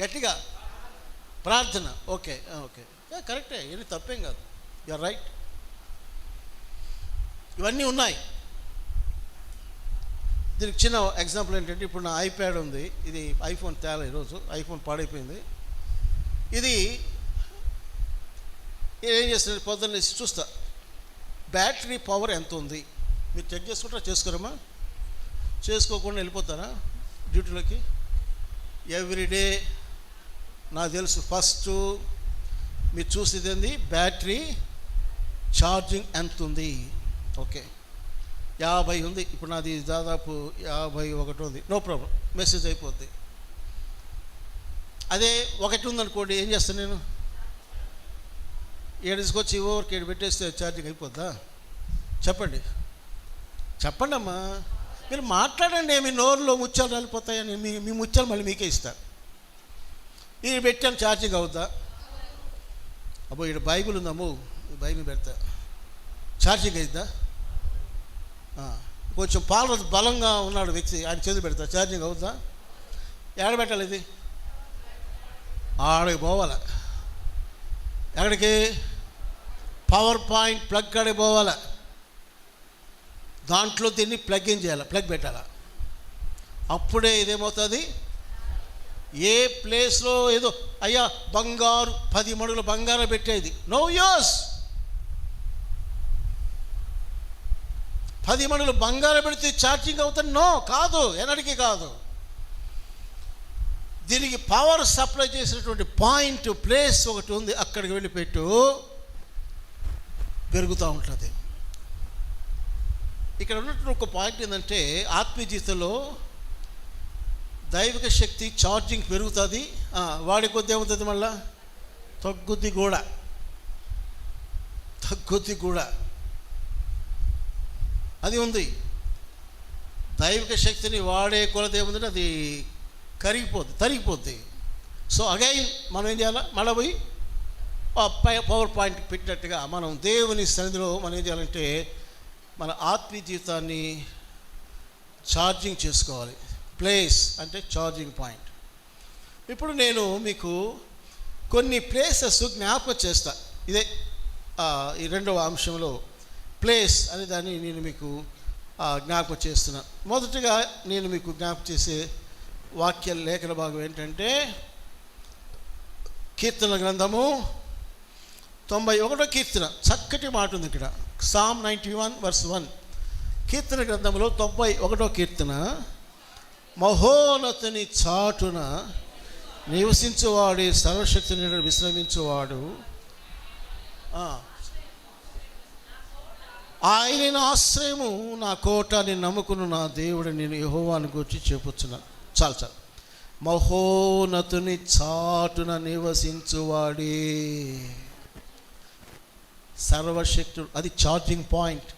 గట్టిగా ప్రార్థన. ఓకే ఓకే, కరెక్టే, ఇది తప్పేం కాదు, యూఆర్ రైట్. ఇవన్నీ ఉన్నాయి. దీనికి చిన్న ఎగ్జాంపుల్ ఏంటంటే, ఇప్పుడు నా ఐప్యాడ్ ఉంది, ఇది ఐఫోన్ తేలా, ఈరోజు ఐఫోన్ పాడైపోయింది. ఇది ఏం చేస్తుంది, పొద్దున్న లేచి చూస్తా బ్యాటరీ పవర్ ఎంత ఉంది. మీరు చెక్ చేసుకుంటారా, చేసుకోరమ్మా? చేసుకోకుండా వెళ్ళిపోతారా డ్యూటీలోకి? ఎవ్రీడే నాకు తెలుసు, ఫస్ట్ మీరు చూసేది ఏంది, బ్యాటరీ ఛార్జింగ్ ఎంత ఉంది. ఓకే, 50 ఉంది, ఇప్పుడు నాది దాదాపు 51 ఉంది, నో ప్రాబ్లం, మెసేజ్ అయిపోద్ది. అదే 1 ఉందనుకోండి, ఏం చేస్తాను నేను, తీసుకొచ్చి ఓవర్కి పెట్టేస్తే ఛార్జింగ్ అయిపోద్దా? చెప్పండి అమ్మా, మీరు మాట్లాడండి. మీ నోరులో ముత్యాలు రాలిపోతాయని మీ ముత్యాలు మళ్ళీ మీకే ఇస్తారు. ఇది పెట్టాను, ఛార్జింగ్ అవుద్దా? అబ్బో, ఇక్కడ బైబిల్ ఉందమ్మో, బైబిల్ పెడతా, ఛార్జింగ్ అయిద్దా? కొంచెం పాల బలంగా ఉన్నాడు వ్యక్తి, ఆయన చేతులు పెడతా, ఛార్జింగ్ అవుద్దా? ఎక్కడ పెట్టాలి ఇది? ఆడికి పోవాలా. ఎక్కడికి? పవర్ పాయింట్ ప్లగ్ కాడికి పోవాలా. దాంట్లో దీన్ని ప్లగ్ ఇన్ చేయాలి, ప్లగ్ పెట్టాలా. అప్పుడే ఇదేమవుతుంది, ఏ ప్లేస్లో ఏదో అయ్యా బంగారు 10 మడుగుల బంగారం పెట్టేది, నో యూస్. 10 మడుగులు బంగారం పెడితే ఛార్జింగ్ అవుతుంది? నో, కాదు, ఎన్నటికీ కాదు. దీనికి పవర్ సప్లై చేసినటువంటి పాయింట్, ప్లేస్ ఒకటి ఉంది, అక్కడికి వెళ్ళి పెట్టు, పెరుగుతూ ఉంటుంది. ఇక్కడ ఉన్నటువంటి ఒక పాయింట్ ఏంటంటే, ఆత్మీయ జీవితంలో దైవిక శక్తి ఛార్జింగ్ పెరుగుతుంది, వాడి కొద్ది ఏమవుతుంది, మళ్ళా తగ్గుద్ది కూడా. అది ఉంది. దైవిక శక్తిని వాడే కొలది ఏముందంటే అది తరిగిపోద్ది. సో అగైన్ మనం ఏం చేయాలి, మళ్ళీ పోయి పవర్ పాయింట్ పెట్టినట్టుగా మనం దేవుని సన్నిధిలో మనం ఏం చేయాలంటే, మన ఆత్మీయ జీవితాన్ని ఛార్జింగ్ చేసుకోవాలి. ప్లేస్ అంటే ఛార్జింగ్ పాయింట్. ఇప్పుడు నేను మీకు కొన్ని ప్లేసెస్ జ్ఞాపకం చేస్తా. ఇదే ఈ రెండవ అంశంలో ప్లేస్ అనే దాన్ని నేను మీకు జ్ఞాపకం చేస్తున్నా. మొదటగా నేను మీకు జ్ఞాపకం చేసే వాక్య లేఖన భాగం ఏంటంటే, కీర్తన గ్రంథము 91వ కీర్తన. చక్కటి మాట ఉంది ఇక్కడ, Psalm 91:1. కీర్తన గ్రంథంలో 91వ కీర్తన. మహోన్నతుని చాటున నివసించువాడు, సర్వశక్తిని విశ్రమించువాడు, ఆయన ఆశ్రయము, నా కోట, నేను నమ్ముకున్న నా దేవుడు, నేను యెహోవాను గురించి చెప్పుచున్నాను. చాలు. మహోన్నతుని చాటున నివసించువాడే, సర్వశక్తుడు. అది ఛార్జింగ్ పాయింట్.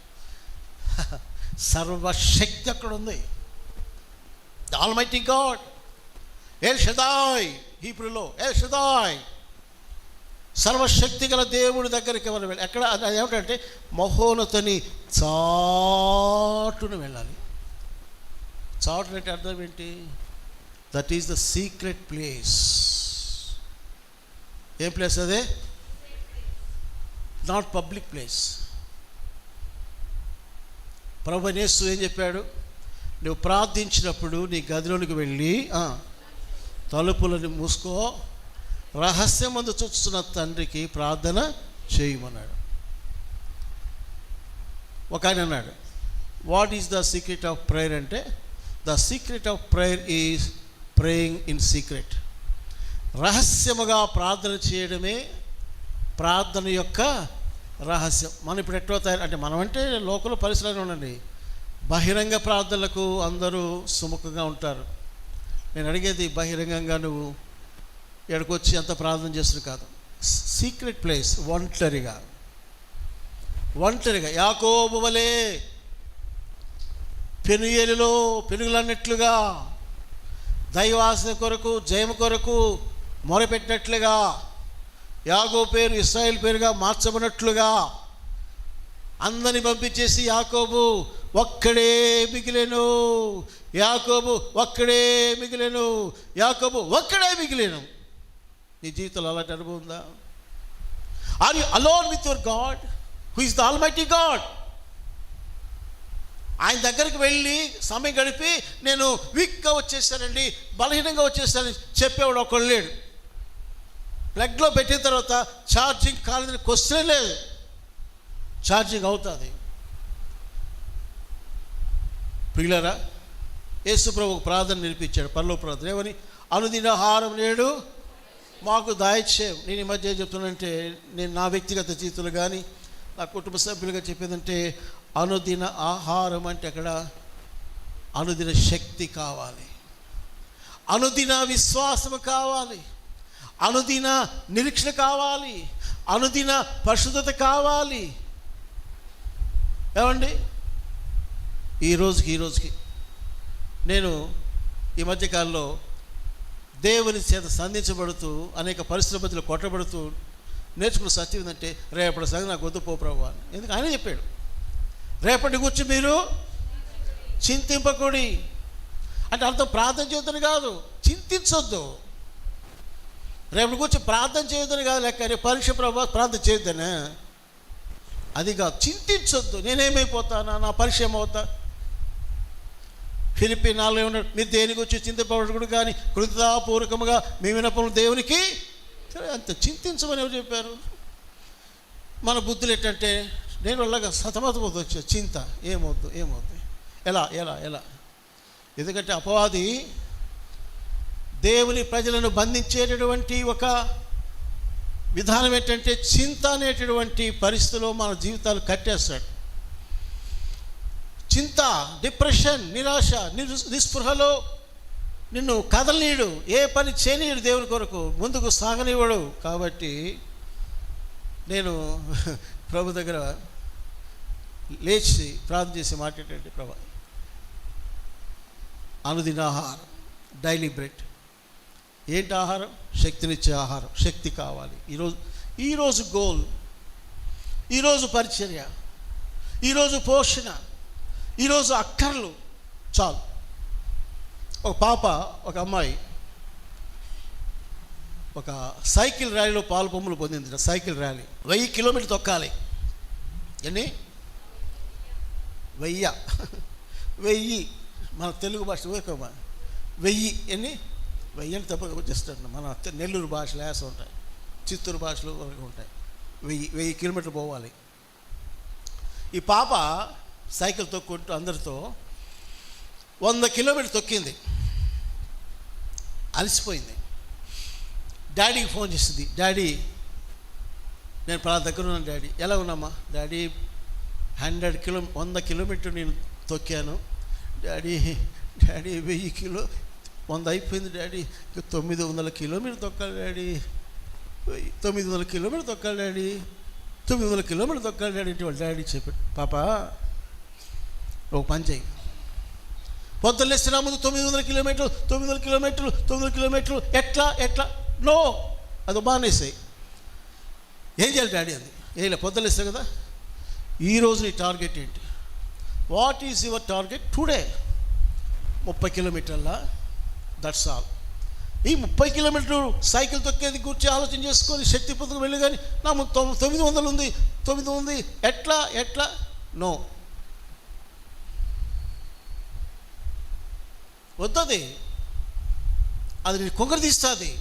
సర్వశక్తి అక్కడ ఉంది. The almighty God, El Shaddai, హీబ్రూలో ఎల్ షదాయ్, సర్వశక్తి గల దేవుడి దగ్గరికి మనం వెళ్ళాలి. ఎక్కడ అది ఏమిటంటే, మహోన్నతుని చాటును వెళ్ళాలి. చాటు అంటే అర్థం ఏంటి? That is the secret place. ఏం ప్లేస్ అదే? Not public place. ప్రభువైన యేసు ఏం చెప్పాడు? నువ్వు ప్రార్థించినప్పుడు నీ గదిలోనికి వెళ్ళి తలుపులను మూసుకో, రహస్యమందు చూస్తున్న తండ్రికి ప్రార్థన చేయమన్నాడు. ఒక ఆయన అన్నాడు, what is the secret of prayer అంటే, the secret of prayer is praying in secret. రహస్యముగా ప్రార్థన చేయడమే ప్రార్థన యొక్క రహస్యం. మనం ఇప్పుడు ఎట్లా తయారు అంటే, మనం అంటే లోకల్ పరిసరాలు ఉండండి, బహిరంగ ప్రార్థనలకు అందరూ సుముఖంగా ఉంటారు. నేను అడిగేది బహిరంగంగా నువ్వు ఎక్కడికొచ్చి అంత ప్రార్థన చేస్తున్నారు కాదు. సీక్రెట్ ప్లేస్, ఒంటరిగా యాకోబు వలే పెనుయేలులో పెనుగులన్నట్లుగా, దైవాసన కొరకు జయము కొరకు మొరపెట్టినట్లుగా, యాకోబు పేరు ఇశ్రాయేలు పేరుగా మార్చబడినట్లుగా అందరిని పంపించేసి యాకోబు ఒక్కడే మిగిలేను, యాకోబు ఒక్కడే మిగిలేను. నీ జీవితంలో అలాంటి అనుభవం ఉందా? Are you alone with your God who is the almighty God? ఆయన దగ్గరికి వెళ్ళి సమయం గడిపి నేను వీక్గా వచ్చేసానండి, బలహీనంగా వచ్చేసానని చెప్పేవాడు ఒకళ్ళు లేడు. ప్లగ్లో పెట్టిన తర్వాత ఛార్జింగ్ కాలేదని క్వశ్చనే లేదు, ఛార్జింగ్ అవుతుంది. ప్రియులారా, యేసు ప్రభు ప్రార్థన నేర్పించాడు, పరలోక ప్రార్థన. ఏమని? అనుదిన ఆహారం నేడు మాకు దయచేయం. నేను ఈ మధ్య ఏం చెప్తున్నానంటే, నేను నా వ్యక్తిగత జీవితంలో కానీ నా కుటుంబ సభ్యులుగా చెప్పేదంటే, అనుదిన ఆహారం అంటే అక్కడ అనుదిన శక్తి కావాలి, అనుదిన విశ్వాసం కావాలి, అనుదిన నిరీక్షణ కావాలి, అనుదిన పరిశుద్ధత కావాలి. ఏమండి, ఈ రోజుకి నేను ఈ మధ్యకాలంలో దేవుని చేత సంధించబడుతూ అనేక పరిస్థితుల మధ్యలో కొట్టబడుతూ నేర్చుకున్న సత్యం ఏంటంటే, రేపటి సంగతి నాకు వద్దు పో ప్రభువా అని. ఎందుకు? ఆయన చెప్పాడు, రేపటి గురించి మీరు చింతింపకూడి. అంటే అర్థం ప్రార్థన చేయొద్దని కాదు, చింతించొద్దు. రేపటి గురించి ప్రార్థన చేయొద్దని కాదు, లేక రేపు పరీక్ష ప్రభావ ప్రార్థన చేయొద్దనే, అది కాదు. చింతించొద్దు, నేనేమైపోతానా, నా పరీక్ష ఏమవుతా. ఫిలిప్పీ 4 ఉన్నాడు, మీరు దేని గురించి చింతింపబడకూడదు కానీ కృతజ్ఞతాపూర్వకముగా మీ విన్నపములు దేవునికి అంత చింతించమని ఎవరు చెప్పారు? మన బుద్ధులు ఏంటంటే, నేను అలాగా సతమతమవుతూ వచ్చా, చింత ఏమవుద్దు ఎలా ఎలా ఎలా ఎందుకంటే అపవాది దేవుని ప్రజలను బంధించేటటువంటి ఒక విధానం ఏంటంటే, చింత అనేటటువంటి పరిస్థితిలో మన జీవితాలు కట్టేస్తాడు. చింత, డిప్రెషన్, నిరాశ, నిస్పృహలో నిన్ను కదలనీయుడు, ఏ పని చేయనీయుడు, దేవుని కొరకు ముందుకు సాగనివ్వడు. కాబట్టి నేను ప్రభు దగ్గర లేచి ప్రార్థన చేసి మాట్లాడేటండి, ప్రభు అనుదిన ఆహారం, డైలీ బ్రెడ్. ఏంటి ఆహారం? శక్తినిచ్చే ఆహారం, శక్తి కావాలి. ఈరోజు గోల్, ఈరోజు పరిచర్య, ఈరోజు పోషణ, ఈరోజు అక్కర్లు చాలు. ఒక పాప, ఒక అమ్మాయి ఒక సైకిల్ ర్యాలీలో పాల్పొమ్ములు పొందింది. సైకిల్ ర్యాలీ 1000 కిలోమీటర్లు తొక్కాలి. ఎన్ని? 1000 మన తెలుగు భాష 1000 ఎన్ని? 1000 అని తప్ప వచ్చేస్తాడు. మన నెల్లూరు భాషలు యాస ఉంటాయి, చిత్తూరు భాషలు వరకు ఉంటాయి. 1000 కిలోమీటర్లు పోవాలి. ఈ పాప సైకిల్ తొక్కుంటూ అందరితో 100 కిలోమీటర్లు తొక్కింది, అలసిపోయింది. డాడీకి ఫోన్ చేస్తుంది, డాడీ నేను పలా దగ్గర ఉన్నాను డాడీ. ఎలా ఉన్నామ్మా? డాడీ 100 కిలోమీటర్ నేను తొక్కాను డాడీ. 100 అయిపోయింది డాడీ, 900 కిలోమీటర్ తొక్కాలి డాడీ, 900 కిలోమీటర్ తొక్కాలి డాడీ, 900 కిలోమీటర్ తొక్కాలి డాడీ అంటే వాళ్ళ డాడీ చెప్పాడు, పాప ఒక పని చేయి, పొద్దున్న లేస్తున్నా ముందు 900 కిలోమీటర్లు ఎట్లా నో, అది బానేసాయి. ఏం చేయాలి డాడీ? అది ఏలా పొద్దున్న లేస్తావు కదా, ఈరోజు నీ టార్గెట్ ఏంటి? What is your target today? 30 కిలోమీటర్ల, దట్స్ ఆల్. ఈ 30 కిలోమీటర్లు సైకిల్ తొక్కేది గురించి ఆలోచన చేసుకొని శక్తి పొద్దుకు వెళ్ళి, కానీ నా 900 ఉంది, 900 ఎట్లా నో, వద్దది. అది నేను కొంగరదీస్తుంది,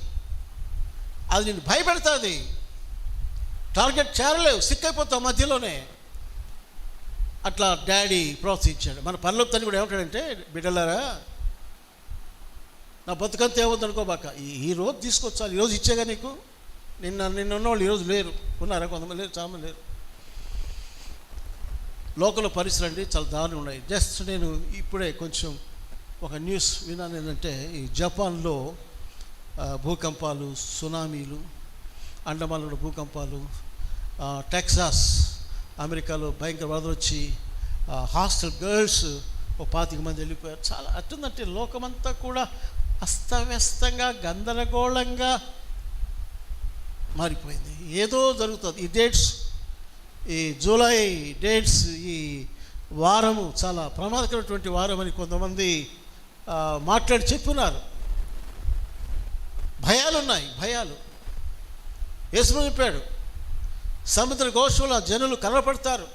అది నేను భయపెడుతుంది. టార్గెట్ చేరలేవు, సిక్కైపోతావు మధ్యలోనే. అట్లా డాడీ ప్రోత్సహించాడు. మన పనిలో తను కూడా ఏమంటాడంటే, బిడ్డలారా నా బతుకంతా ఏమవుతుంది అనుకోబాక, ఈరోజు తీసుకొచ్చాలి, ఈరోజు ఇచ్చేగా నీకు. నిన్న ఉన్నవాళ్ళు ఈరోజు లేరు, ఉన్నారా? కొంతమంది లేరు, చాలా లేరు. లోకల్ పరిస్థితులు అండి చాలా దారుణంగా ఉన్నాయి. జస్ట్ నేను ఇప్పుడే కొంచెం ఒక న్యూస్ విన్నాను. ఏంటంటే, ఈ జపాన్లో భూకంపాలు, సునామీలు, అండమాన్లో భూకంపాలు, టెక్సాస్ అమెరికాలో భయంకర వరదలు వచ్చి హాస్టల్ గర్ల్స్ 25 మంది వెళ్ళిపోయారు. చాలా అట్టుందంటే లోకమంతా కూడా అస్తవ్యస్తంగా, గందరగోళంగా మారిపోయింది. ఏదో జరుగుతుంది. ఈ డేట్స్, ఈ జూలై డేట్స్, ఈ వారము చాలా ప్రమాదకరమైనటువంటి వారం అని కొంతమంది మాట్లాడి చెప్పున్నారు. భయాలు ఉన్నాయి, భయాలు. యేసు చెప్పాడు, సముద్ర ఘోషంలో జనులు కలవపడతారు,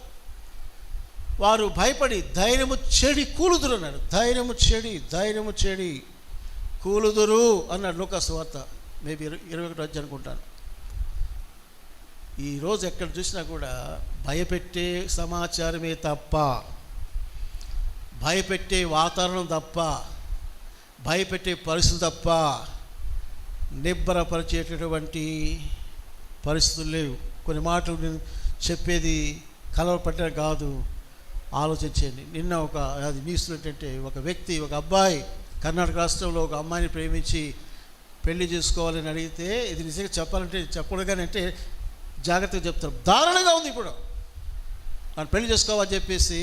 వారు భయపడి ధైర్యము చెడి కూలుదురు అన్నాడు. ధైర్యము చెడి కూలుదురు అన్నాడు లూకాసు వార్త మేబీ 21 అనుకుంటాను. ఈరోజు ఎక్కడ చూసినా కూడా భయపెట్టే సమాచారమే తప్ప, భయపెట్టే వాతావరణం తప్ప, భయపెట్టే పరిస్థితులు తప్ప నిబ్బరపరిచేటటువంటి పరిస్థితులు లేవు. కొన్ని మాటలు నేను చెప్పేది కలవపట్టిన కాదు, ఆలోచించండి. నిన్న అది న్యూస్లో ఏంటంటే ఒక వ్యక్తి, ఒక అబ్బాయి కర్ణాటక రాష్ట్రంలో ఒక అమ్మాయిని ప్రేమించి పెళ్లి చేసుకోవాలని అడిగితే, ఇది నిజంగా చెప్పాలంటే చెప్పకూడగానే అంటే జాగ్రత్తగా చెప్తారు, దారుణంగా ఉంది. ఇప్పుడు వాడు పెళ్లి చేసుకోవాలని చెప్పేసి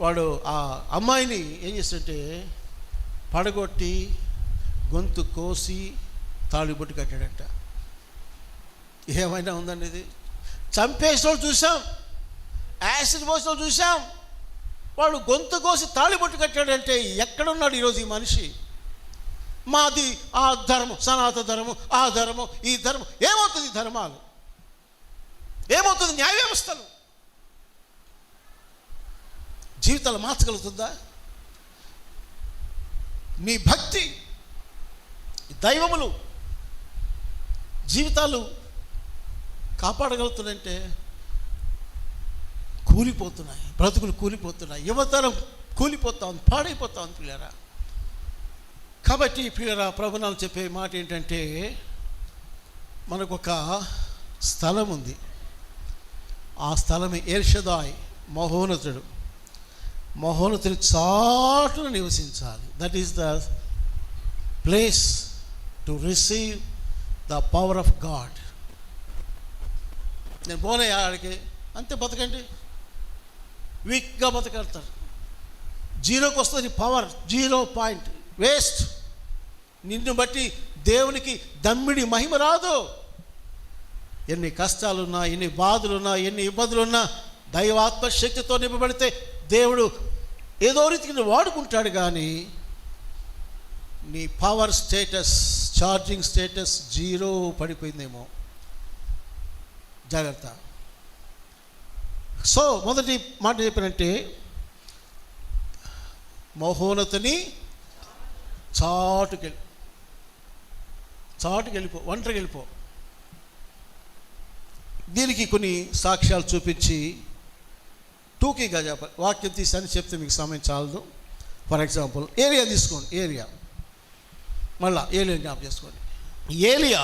వాడు ఆ అమ్మాయిని ఏం చేస్తుంటే పడగొట్టి గొంతు కోసి తాళిబొట్టు కట్టాడంట. ఏమైనా ఉందండి ఇది? చంపేసిన వాళ్ళు చూసాం, యాసిడ్ పోసిన వాళ్ళు చూసాం, వాడు గొంతు కోసి తాళిబొట్టు కట్టాడంటే ఎక్కడున్నాడు ఈరోజు ఈ మనిషి? మాది ఆ ధర్మం, సనాతన ధర్మం, ఆ ధర్మం, ఈ ధర్మం. ఏమవుతుంది ధర్మాలు? ఏమవుతుంది న్యాయ వ్యవస్థలు? జీవితాలు మార్చగలుగుతుందా? మీ భక్తి, దైవములు జీవితాలు కాపాడగలుగుతుందంటే కూలిపోతున్నాయి, బ్రతుకులు కూలిపోతున్నాయి, యువతరం కూలిపోతా ఉంది, పాడైపోతా ఉంది పిల్లరా. కాబట్టి పిల్లరా, ప్రభునాలు చెప్పే మాట ఏంటంటే, మనకొక స్థలం ఉంది, ఆ స్థలమే ఎల్షదాయ్, మహోన్నతుడు. మహోన్నతుని చాటును నివసించాలి. That is the place to receive the power of God. నేను పోనయ్యా ఆడికి, అంతే, బతకండి, వీక్గా బతకడతారు. జీరోకి వస్తుంది పవర్, 0 పాయింట్, వేస్ట్. నిన్ను బట్టి దేవునికి దమ్మిడి మహిమ రాదు. ఎన్ని కష్టాలున్నా, ఎన్ని బాధలున్నా, ఎన్ని ఇబ్బందులున్నా దైవాత్మ శక్తితో నింపబడితే దేవుడు ఏదో రీతికి వాడుకుంటాడు. కానీ నీ పవర్ స్టేటస్, ఛార్జింగ్ స్టేటస్ 0 పడిపోయిందేమో, జాగ్రత్త. సో మొదటి మాట చెప్పినట్టే, మహోన్నతుని చాటుకెళ్ళిపో, ఒంటరికి వెళ్ళిపో. దీనికి కొన్ని సాక్ష్యాలు చూపించి టూకీగా చెప్పాలి. వాక్యం తీసని చెప్తే మీకు సమయం చాలదు. ఫర్ ఎగ్జాంపుల్ ఏలియా తీసుకోండి. ఏలియా జ్ఞాపకం చేసుకోండి. ఏలియా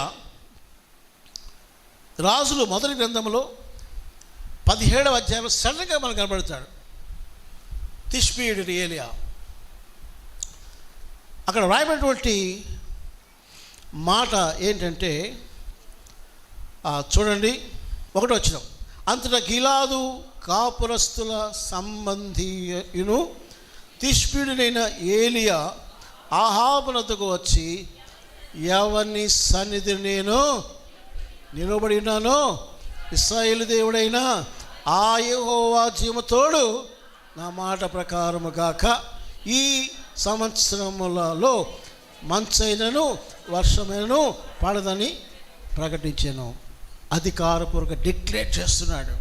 రాజులు మొదటి గ్రంథంలో 17వ అధ్యాయంలో సడన్గా మనకు కనబడతాడు. తిష్బీయుడు ఏలియా. అక్కడ రాయబడినటువంటి మాట ఏంటంటే, చూడండి, 1వ వచనం. అంతటా గిలాదు కాపురస్తుల సంబంధియును తిష్బీయుడైన ఏలియా ఆహాబునకు వచ్చి, ఎవని సన్నిధి నేను నిలబడి ఉన్నానో ఇశ్రాయేలు దేవుడైన ఆ యెహోవా జీవతోడు నా మాట ప్రకారము గాక, ఈ సంవత్సరములలో మంచైనను వర్షమైనను పడదని ప్రకటించాను. అధికారపూర్వక డిక్లేర్ చేస్తున్నాడు.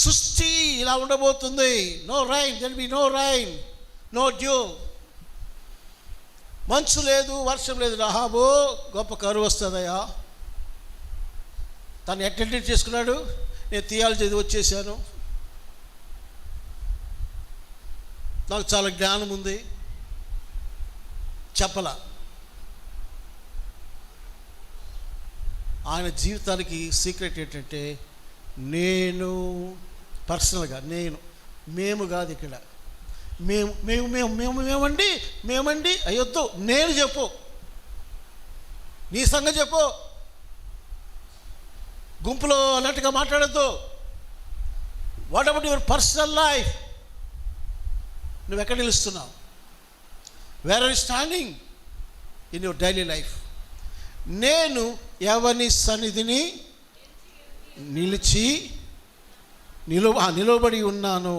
సృష్టి ఇలా ఉండబోతుంది. No rain, there be no rain, no dew. మంచు లేదు, వర్షం లేదు. రాహాబు, గొప్ప కరువు వస్తుందయ్యా. తను అటెండ్ చేసుకున్నాడు. నేను థియాలజీ వచ్చేసాను, నాకు చాలా జ్ఞానం ఉంది, చెప్పలా. ఆయన జీవితానికి సీక్రెట్ ఏంటంటే, నేను పర్సనల్గా, మేము కాదు ఇక్కడ, మేమండి అయ్యొద్దు, నేను చెప్పు, నీ సంగతి చెప్పు, గుంపులో అన్నట్టుగా మాట్లాడద్దు. What about your personal life? నువ్వు ఎక్కడ నిలుస్తున్నావు? Where are you standing in your daily life? నేను ఎవని సన్నిధిని నిలబడి ఉన్నాను.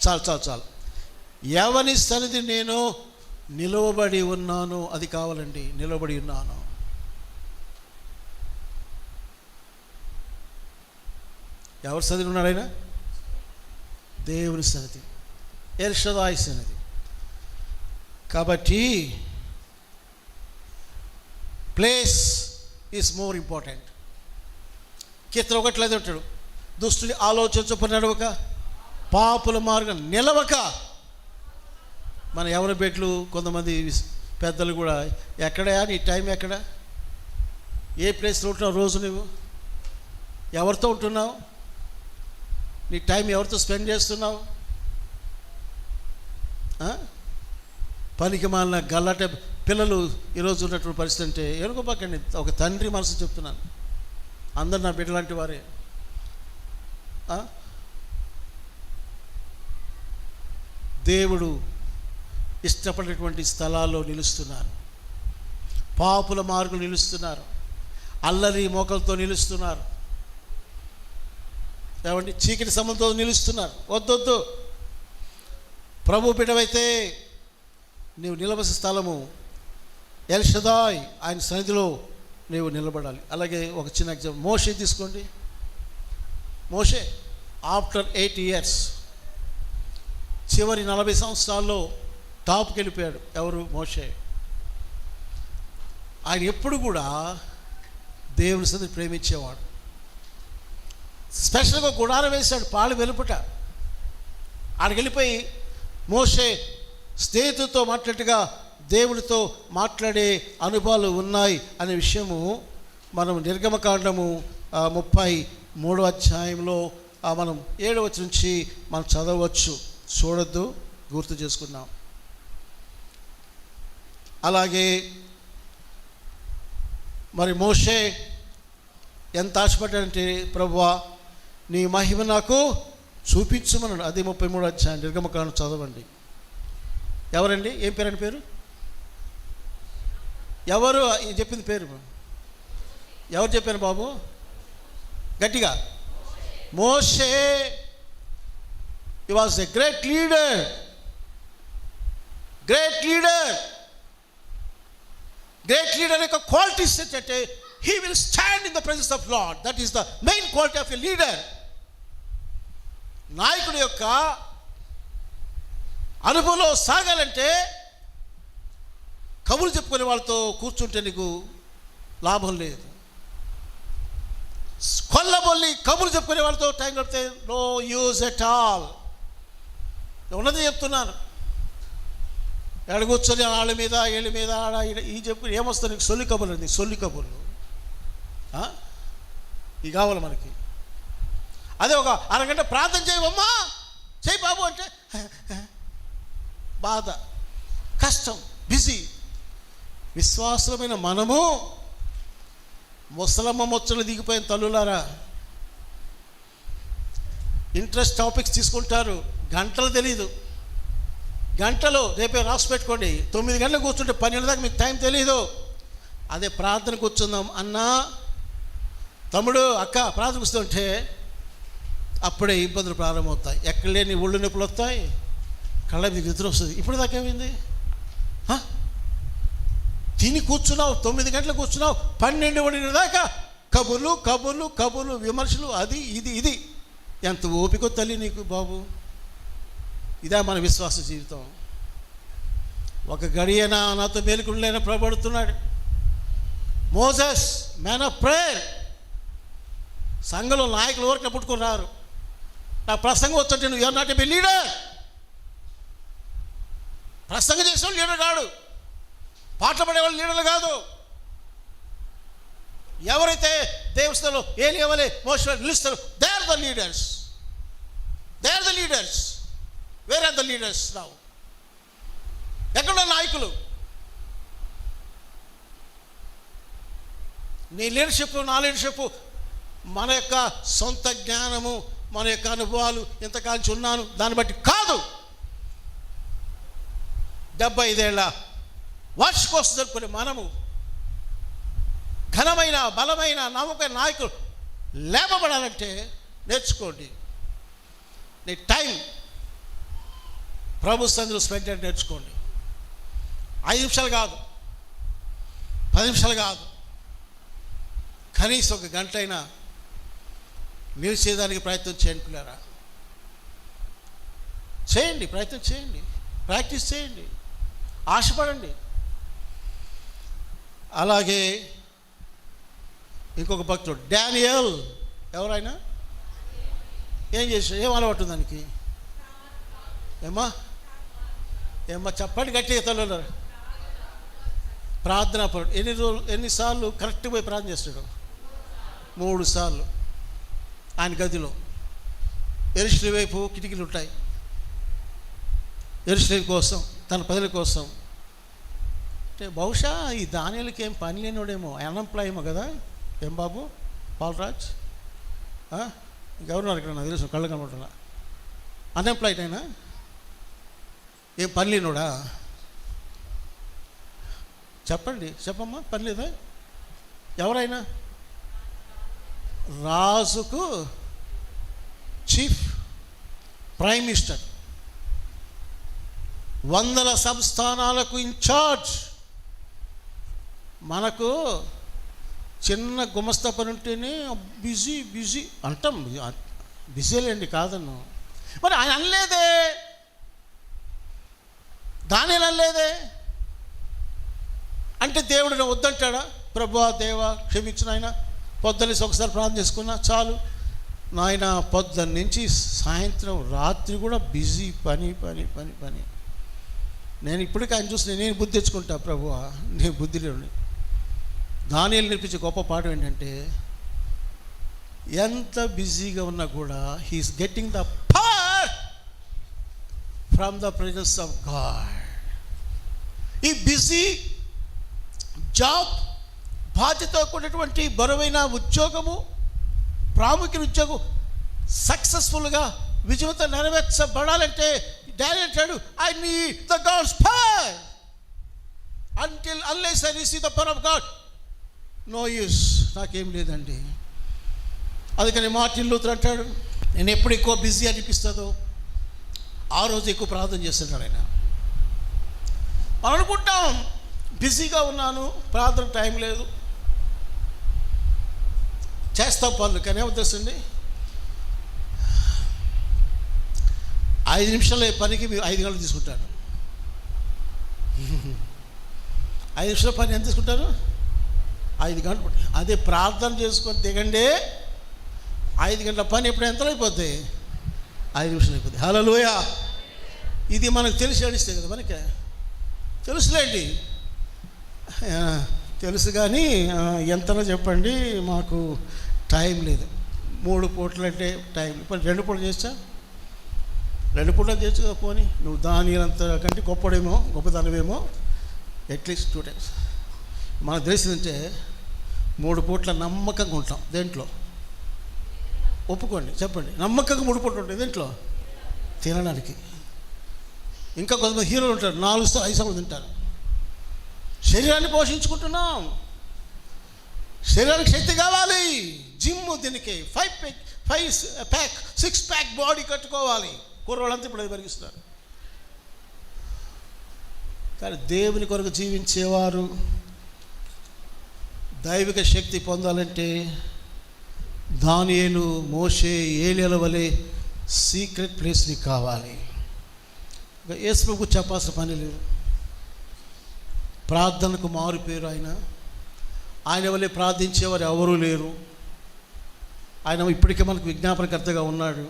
చాలు. ఎవని సన్నిధి నేను నిలవబడి ఉన్నాను, అది కావాలండి. నిలబడి ఉన్నాను. ఎవరి సన్నిధి ఉన్నాడు ఆయన? దేవుని సన్నిధి, ఎల్ షదాయి సన్నిధి. కాబట్టి ప్లేస్ ఈజ్ మోర్ ఇంపార్టెంట్. కీర్తన 1 ఉంటాడు, దుష్టుని ఆలోచన చొప్పున నడవక, పాపుల మార్గం నిలవక. మన ఎవరి బెట్లు కొంతమంది పెద్దలు కూడా, ఎక్కడా నీ టైం ఎక్కడ, ఏ ప్లేస్లో ఉంటున్నావు, రోజు నువ్వు ఎవరితో ఉంటున్నావు, నీ టైం ఎవరితో స్పెండ్ చేస్తున్నావు? పనికి మాలిన గల్లట పిల్లలు ఈరోజు ఉన్నటువంటి పరిస్థితి అంటే ఎనుకోపాకండి. ఒక తండ్రి మనసు చెప్తున్నాను, అందరు నా బిడ్డ లాంటి వారే. దేవుడు ఇష్టపడినటువంటి స్థలాల్లో నిలుస్తున్నారు, పాపుల మార్గులు నిలుస్తున్నారు, అల్లరి మోకలతో నిలుస్తున్నారు, ఏమండి చీకటి సమయంతో నిలుస్తున్నారు. వద్దొద్దు, ప్రభు బిడ్డవైతే నీవు నిలవలసిన స్థలము ఎల్ షదాయ్, ఆయన సన్నిధిలో నీవు నిలబడాలి. అలాగే ఒక చిన్న ఎగ్జాంపుల్, మోషే తీసుకోండి. మోషే ఆఫ్టర్ 8 years, చివరి 40 సంవత్సరాల్లో టాప్కి వెళ్ళిపోయాడు. ఎవరు? మోషే. ఆయన ఎప్పుడు కూడా దేవుని సన్నిధిని ప్రేమించేవాడు. స్పెషల్గా గుడారం వేశాడు పాలు వెలుపుట. ఆడికి వెళ్ళిపోయి మోషే స్నేహితులతో మాట్లాడినట్టుగా దేవుడితో మాట్లాడే అనుభవాలు ఉన్నాయి అనే విషయము మనం నిర్గమకాండము 33వ అధ్యాయంలో మనం 7వ వచనం నుంచి మనం చదవచ్చు. చూడొద్దు, గుర్తు చేసుకున్నాం. అలాగే మరి మోషే ఎంత ఆశపడ్డాడంటే, ప్రభువా నీ మహిమ నాకు చూపించమన్నాడు. అది 33వ అధ్యాయం నిర్గమకాండం చదవండి. ఎవరండి? ఏం పేరు? అని పేరు ఎవరు చెప్పింది? పేరు ఎవరు చెప్పారు బాబు? గట్టిగా. మోషే. He was a great leader. Great leader యొక్క క్వాలిటీస్ ఏంటంటే, he will stand in the presence of Lord. That is the main quality of a leader. నాయకుడి యొక్క అనుభవంలో సాగాలంటే కబుర్లు చెప్పుకునే వాళ్ళతో కూర్చుంటే నీకు లాభం లేదు. కొల్లబొల్లి కబుర్లు చెప్పుకునే వాళ్ళతో టైం గడిపితే నో యూజ్ ఎట్ ఆల్. ఉన్నది చెప్తున్నాను. ఎక్కడ కూర్చొని వాళ్ళ మీద వీళ్ళ మీద ఆడ ఈ చెప్పు ఏమొస్తుంది నీకు? సొల్లి కబుర్లు అండి, సొల్లి కబుర్లు. ఇవి కావాలి మనకి. అదే ఒక అరగంట ప్రార్థన చేయవమ్మా, చేయి బాబు అంటే బాధ, కష్టం, బిజీ. విశ్వాసమైన మనము ముసలమ్మ మొచ్చలు దిగిపోయిన తల్లులారా, ఇంట్రెస్ట్ టాపిక్స్ తీసుకుంటారు, గంటలు తెలీదు. గంటలు రేపే రాసి పెట్టుకోండి. 9 గంటలకు కూర్చుంటే 12 దాకా మీకు టైం తెలీదు. అదే ప్రార్థన కూర్చుందాం అన్నా, తమ్ముడు అక్క ప్రార్థన కూర్చుంటే అప్పుడే ఇబ్బందులు ప్రారంభమవుతాయి. ఎక్కడ లేని ఒళ్ళు నొప్పులు వస్తాయి, కళ్ళ మీద నిద్ర వస్తుంది. ఇప్పుడు దాకా ఏమైంది? తిని కూర్చున్నావు, 9 గంటలకు కూర్చున్నావు, 12 దాకా కబుర్లు కబుర్లు కబుర్లు, విమర్శలు, అది ఇది. ఎంత ఓపిక తల్లి నీకు బాబు. ఇదా మన విశ్వాస జీవితం. ఒక గడియన నాతో మేలుకులేన ప్రభడుతున్నాడు. Moses man of prayer. సంఘంలో నాయకులు ఊరికే పుట్టుకొని రారు. నా ప్రసంగం వచ్చంటే నువ్వు యూఆర్ నాట్ ఏ లీడర్. ప్రసంగం చేసేవాళ్ళు లీడర్ కాడు, పాటలు పడేవాళ్ళు లీడర్లు కాదు. ఎవరైతే దేవస్థలో ఏలియవలే మోసే నిలుస్తారు, they are the leaders. Where are the leaders now? ఎక్కడ నాయకులు? నీ లీడర్షిప్, నా లీడర్షిప్ మన యొక్క సొంత జ్ఞానము, మన యొక్క అనుభవాలు, ఇంతకాలం ఉన్నాను దాన్ని బట్టి కాదు. 75 ఏళ్ళ వార్షికోత్సవం జరుపుకునే మనము ఘనమైన, బలమైన, నమ్మకమైన నాయకులు లేపబడాలంటే నేర్చుకోండి. నీ టైం ప్రభు సన్నిధిలో స్పెండ్ చేయడం నేర్చుకోండి. 5 నిమిషాలు కాదు, 10 నిమిషాలు కాదు, కనీసం 1 గంట అయినా నిలిచేదానికి ప్రయత్నం చేయండి పిల్లరా. చేయండి, ప్రయత్నం చేయండి, ప్రాక్టీస్ చేయండి, ఆశపడండి. అలాగే ఇంకొక భక్తుడు డానియల్, ఎవరైనా ఏం చేశాడు? ఏం అలవాటు దానికి? ఏమ్మా చెప్పండి గట్టిగా తల్లు. ప్రార్థనా పరుడు. ఎన్నిసార్లు కరెక్ట్ పోయి ప్రార్థన చేస్తాడు? 3 సార్లు. ఆయన గదిలో యెరూషలేము వైపు కిటికీలు ఉంటాయి. యెరూషలేము కోసం, తన ప్రజల కోసం. అంటే బహుశా ఈ దానియేలుకి ఏం పని లేనివాడేమో, అన్ఎంప్లాయ్ ఏమో కదా. ఏం బాబు పాలరాజ్, గవర్నర్ ఇక్కడ నాకు తెలుసు, కళ్ళు కనబడుతున్నా. అన్ఎంప్లాయిడ్ అయినా ఏం పని లేనివాడా? చెప్పమ్మా, పని లేదా? ఎవరైనా రాజుకు చీఫ్ ప్రైమ్ మినిస్టర్, 100 సంస్థానాలకు ఇన్ఛార్జ్. మనకు చిన్న గుమస్తా పని ఉంటేనే బిజీ అంటాం. బిజీలేండి, కాదన్ను. మరి ఆయన అనలేదే, దానియేలు అనలేదే. అంటే దేవుడు వద్దంటాడా? ప్రభువా దేవా క్షమించు నాయన, పొద్దున్నేసి ఒకసారి ప్రార్థన చేసుకున్నా చాలు. నాయన పొద్దున్న నుంచి సాయంత్రం రాత్రి కూడా బిజీ, పని. నేను ఇప్పటికీ ఆయన చూసి నేను బుద్ధి తెచ్చుకుంటా. ప్రభువా నేను బుద్ధి లేని. దానియేలు నేర్పించే గొప్ప పాఠం ఏంటంటే, ఎంత బిజీగా ఉన్నా కూడా he is getting the power from the presence of God. ఈ బిజీ జాబ్, బాధ్యతతో కూడినటువంటి బరువైన ఉద్యోగము, ప్రాముఖ్య ఉద్యోగం సక్సెస్ఫుల్గా విజయంతో నెరవేర్చబడాలంటే డానియేలు అంటాడు, I need the God's power. Unless I receive the power of God, no use. నాకేం లేదండి. అందుకని మార్టిన్ లూథర్ అంటాడు, నేను ఎప్పుడు ఎక్కువ బిజీ అనిపిస్తుందో ఆ రోజు ఎక్కువ ప్రార్థన చేస్తున్నాడు ఆయన. మనం అనుకుంటాం బిజీగా ఉన్నాను, ప్రార్థన టైం లేదు, చేస్తాం పనులు. కానీ ఏమవుతుందండి, 5 నిమిషాల పనికి మీరు 5 గంటలు తీసుకుంటారు. 5 నిమిషాల పని ఎంత తీసుకుంటారు? 5 గంటలు. అదే ప్రార్థన చేసుకొని దిగండి, 5 గంటల పని ఎప్పుడు ఎంతలో అయిపోద్ది? 5 నిమిషాలు అయిపోద్ది. హల్లెలూయా. ఇది మనకు తెలిసి అడిస్తే కదా, మనకి తెలుసులేండి, తెలుసు. కానీ ఎంతలో చెప్పండి, మాకు టైం లేదు. 3 పూటలు అంటే టైం. ఇప్పుడు 2 పూటలు చేస్తా, 2 పూటలు చేయొచ్చు కదా. పోనీ నువ్వు దానియేలంత కంటే గొప్పదానివేమో, అట్లీస్ట్ 2 times. మనకు తెలిసిందంటే 3 పూట్ల నమ్మకంగా ఉంటాం. దేంట్లో ఒప్పుకోండి, చెప్పండి. నమ్మకంగా 3 పూటలు ఉంటాయి. దేంట్లో? తినడానికి. ఇంకా కొంతమంది హీరోలు ఉంటారు, 4-5 సార్లు తింటారు. శరీరాన్ని పోషించుకుంటున్నాం, శరీరానికి శక్తి కావాలి. జిమ్, దీనికి 6 ప్యాక్ బాడీ కట్టుకోవాలి. కుర్రోళ్ళంతా ఇప్పుడు అది పరిగిస్తున్నారు. కానీ దేవుని కొరకు జీవించేవారు దైవిక శక్తి పొందాలంటే దానియేలు, మోషే, ఏలీయాల వలె సీక్రెట్ ప్లేస్ని కావాలి. యేసు ప్రభువుకు చెప్పాల్సిన పని లేదు. ప్రార్థనకు మారు పేరు ఆయన వల్లే ప్రార్థించేవారు ఎవరూ లేరు. ఆయన ఇప్పటికే మనకు విజ్ఞాపనకర్తగా ఉన్నాడు.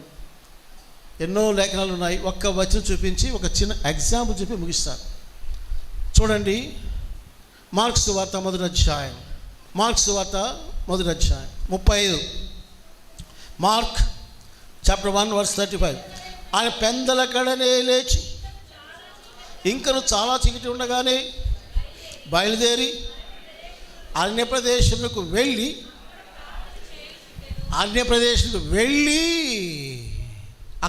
ఎన్నో లేఖనాలు ఉన్నాయి. ఒక్క వచనం చూపించి ఒక చిన్న ఎగ్జాంపుల్ చెప్పి ముగిస్తాను. చూడండి, మార్క్స్ వార్త మొదటి అధ్యాయం 35. Mark chapter 1 verse 35. ఆయన పెందల కడనే లేచి ఇంకను చాలా చీకటి ఉండగానే బయలుదేరి అన్యప్రదేశములకు వెళ్ళి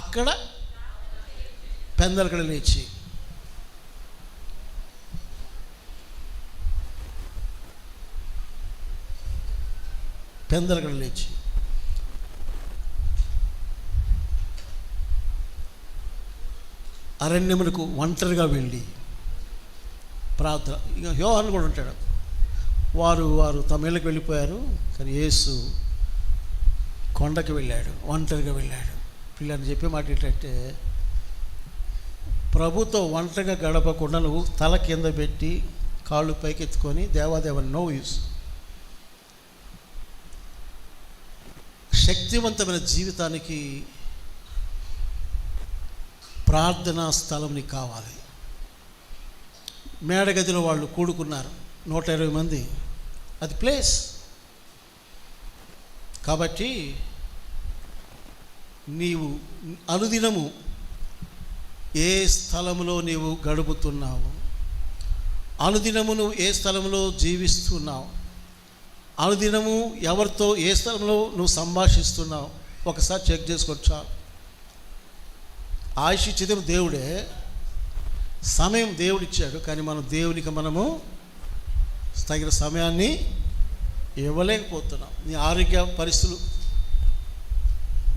అక్కడ పెందల కడ లేచి అరణ్యములకు ఒంటరిగా వెళ్ళి ప్రార్థన. ఇక యోహాను కూడా ఉంటాడు. వారు తమ ఇళ్ళకి వెళ్ళిపోయారు. కానీ యేసు కొండకి వెళ్ళాడు, ఒంటరిగా వెళ్ళాడు. పిల్లని చెప్పే మాట ఏంటంటే, ప్రభుతో ఒంటరిగా గడపకుండా నువ్వు తల కింద పెట్టి కాళ్ళు పైకెత్తుకొని దేవాదేవ నో యూస్. శక్తివంతమైన జీవితానికి ప్రార్థనా స్థలం నీకు కావాలి. మేడగదిలో వాళ్ళు కూడుకున్నారు 120 మంది, అది ప్లేస్. కాబట్టి నీవు అనుదినము ఏ స్థలంలో నీవు గడుపుతున్నావు, అనుదినము నువ్వు ఏ స్థలంలో జీవిస్తున్నావు, అనుదినము ఎవరితో ఏ స్థలంలో నువ్వు సంభాషిస్తున్నావు ఒకసారి చెక్ చేసుకోవచ్చా. ఆయుష్ ఇచ్చేదేమో దేవుడే, సమయం దేవుడిచ్చాడు, కానీ మనం దేవునికి మనము తగిన సమయాన్ని ఇవ్వలేకపోతున్నాం. నీ ఆరోగ్య పరిస్థితులు,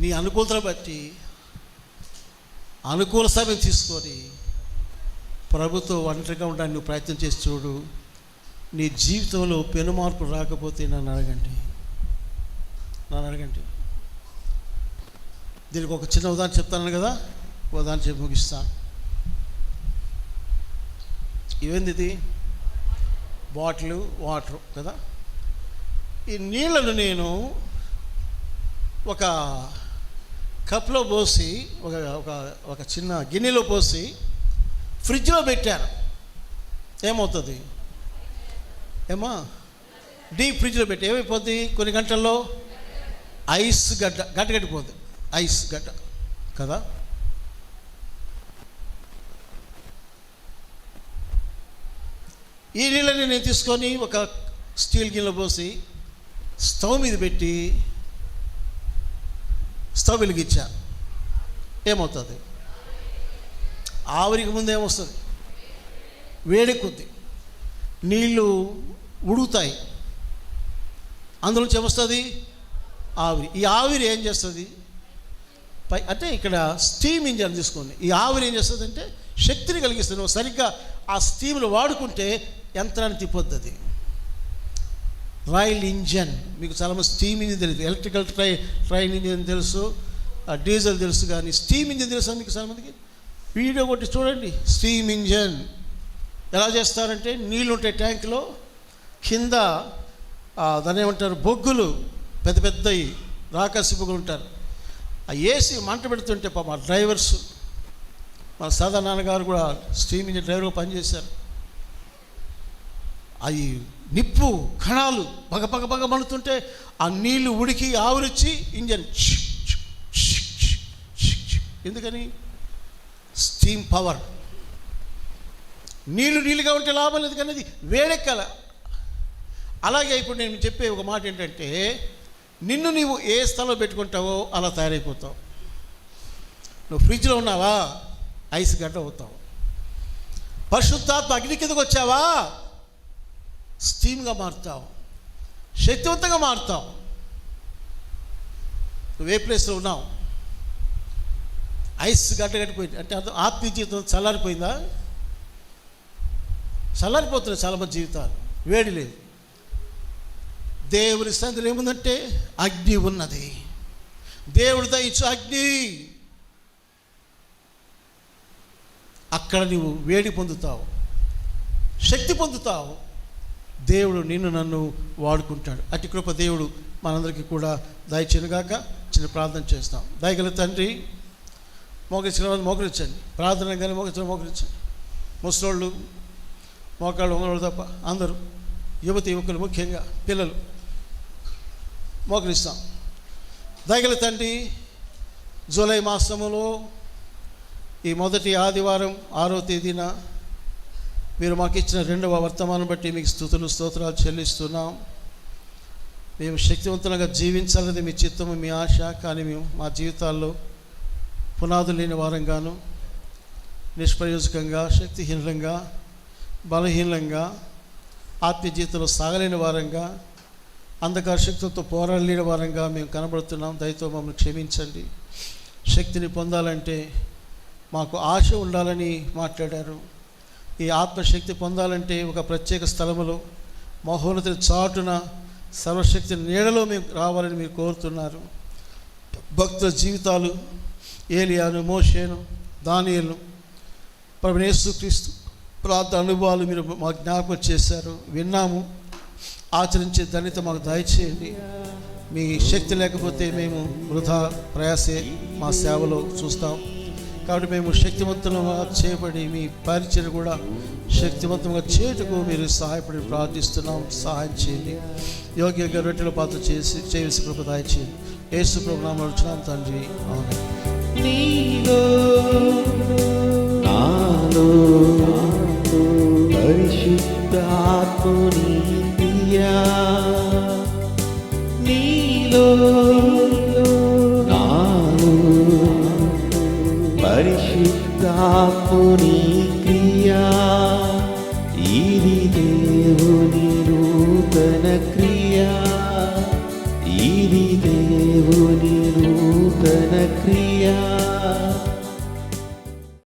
నీ అనుకూలతను బట్టి అనుకూల సమయం తీసుకొని ప్రభుతో ఒంటరిగా ఉండడానికి నువ్వు ప్రయత్నం చేసి చూడు. నీ జీవితంలో పెనుమార్పు రాకపోతే నన్ను అడగండి. దీనికి ఒక చిన్న ఉదాహరణ చెప్తాను కదా, ఉదాహరణ చెప్పి ముగిస్తాను. ఇవేంది, ఇది బాటిల్ వాటర్ కదా. ఈ నీళ్ళను నేను ఒక కప్లో పోసి ఒక చిన్న గిన్నెలో పోసి ఫ్రిడ్జ్లో పెట్టాను. ఏమవుతుంది? ఏమా డీప్ ఫ్రిడ్జ్లో పెట్టి ఏమైపోద్ది? కొన్ని గంటల్లో ఐస్ గడ్డగట్టిపోద్ది, ఐస్ గడ్డ కదా. ఈ నీళ్ళని నేను తీసుకొని ఒక స్టీల్ గిన్నెలో పోసి స్టవ్ మీద పెట్టి స్టవ్ వెలిగించా. ఏమవుతుంది? ఆవిరికి ముందు ఏమొస్తుంది? వేడెక్కుద్ది, నీళ్ళు ఉడుగుతాయి, అందులోంచి ఏమొస్తుంది? ఆవిరి. ఈ ఆవిరి ఏం చేస్తుంది? అంటే ఇక్కడ స్టీమ్ ఇంజన్ తీసుకోండి. ఈ ఆవిరి ఏం చేస్తుంది అంటే శక్తిని కలిగిస్తుంది. నువ్వు సరిగ్గా ఆ స్టీమ్ను వాడుకుంటే యంత్రాన్ని తిప్పొద్ది. రైల్ ఇంజన్ మీకు చాలామంది స్టీమ్ ఇంజిన్ తెలుసు, ఎలక్ట్రికల్ ట్రైన్ ఇంజిన్ తెలుసు, డీజిల్ తెలుసు, కానీ స్టీమ్ ఇంజిన్ తెలుసా మీకు చాలామందికి? వీడియో కొట్టి చూడండి. స్టీమ్ ఇంజన్ ఎలా చేస్తారంటే, నీళ్ళు ఉంటాయి ట్యాంకులో, కింద దాన్ని ఏమంటారు, బొగ్గులు పెద్ద పెద్దవి రాకాసి బొగ్గులు ఉంటారు. ఆ ఏసీ మంట పెడుతుంటే పాప ఆ డ్రైవర్స్, మన సాదా నాన్నగారు కూడా స్టీమ్ ఇంజిన్ డ్రైవర్గా పనిచేశారు. అవి నిప్పు కణాలు బగ మండుతుంటే ఆ నీళ్లు ఉడికి ఆవిరిచ్చి ఇంజన్. ఎందుకని? Steam power. నీళ్ళుగా ఉంటే లాభం లేదు, కానీ అది వేడెక్కాల. అలాగే ఇప్పుడు నేను చెప్పే ఒక మాట ఏంటంటే, నిన్ను నీవు ఏ స్థలంలో పెట్టుకుంటావో అలా తయారైపోతావు. నువ్వు ఫ్రిడ్జ్లో ఉన్నావా, ఐస్ గడ్డ అవుతావు. పరిశుద్ధాత్మ అగ్ని కిందకు వచ్చావా, స్టీమ్గా మారుతావు, శక్తివంతంగా మారుతావు. నువ్వు ఏ ప్లేస్లో ఉన్నావు? ఐస్ గడ్డగట్టిపోయింది అంటే అర్థం ఆత్మీయ జీవితం చల్లారిపోయిందా? చల్లారిపోతున్నాయి చాలామంది జీవితాలు, వేడి లేదు. దేవుని సన్నిధిలో ఏముందంటే అగ్ని ఉన్నది. దేవుడు దయించు అగ్ని. అక్కడ నువ్వు వేడి పొందుతావు, శక్తి పొందుతావు. దేవుడు నిన్ను నన్ను వాడుకుంటాడు. అట్టి కృప దేవుడు మనందరికీ కూడా దయచేయనుగాక. చిన్న ప్రార్థన చేస్తాం. దయగల తండ్రి, మోకరించండి. ప్రార్థన కానీ మోకరించండి. ముసలోళ్ళు, మోకాళ్ళు వంగలు తప్ప అందరూ, యువకులు, ముఖ్యంగా పిల్లలు మోకరిస్తాం. దయగల తండ్రి, జూలై మాసములో ఈ మొదటి ఆదివారం 6వ తేదీన మీరు మాకు ఇచ్చిన 2వ వర్తమానం బట్టి మీకు స్తుతులు స్తోత్రాలు చెల్లిస్తున్నాం. మేము శక్తివంతంగా జీవించాలనేది మీ చిత్తము, మీ ఆశ. కానీ మేము మా జీవితాల్లో పునాదులు లేని వారంగాను, నిష్ప్రయోజకంగా, శక్తిహీనంగా, బలహీనంగా, ఆత్మీయ జీవితంలో సాగలేని వారంగా, అంధకార శక్తులతో పోరాడలేని వారంగా మేము కనబడుతున్నాం. దయతో మమ్మల్ని క్షమించండి. శక్తిని పొందాలంటే మాకు ఆశ ఉండాలని మాట్లాడారు. ఈ ఆత్మశక్తి పొందాలంటే ఒక ప్రత్యేక స్థలములో మహోన్నతుని చాటున సర్వశక్తి నీడలో మేము రావాలని మీరు కోరుతున్నారు. భక్తుల జీవితాలు, ఏలియాను, మోషేను, దానియేలును, ప్రభువైన యేసుక్రీస్తు ప్రార్థన అనుభవాలు మీరు మాకు జ్ఞాపకం చేశారు, విన్నాము. ఆచరించే ధన్యత మాకు దయచేయండి. మీ శక్తి లేకపోతే మేము వృధా ప్రయాసే మా సేవలో చూస్తాం. కాబట్టి మేము శక్తివంతంగా చేయబడి మీ పరిచయం కూడా శక్తివంతంగా చేయుటకు మీరు సహాయపడి ప్రార్థిస్తున్నాం. సహాయం చేయండి. యోగ్యంగా రొట్టెల పాత్ర చేయవలసి కృప దయచేయండి. యేసు ప్రభు నామములో అడుగుచున్నాం తండ్రి, ఆమేన్. నీలో నాలో పరిశుద్ధాత్ముని క్రియా, నీలో నాలో పరిశుద్ధాత్ముని క్రియా, ఇది దేవుని నూతన క్రియా, ఇది దేవుని నూతన క్రియా.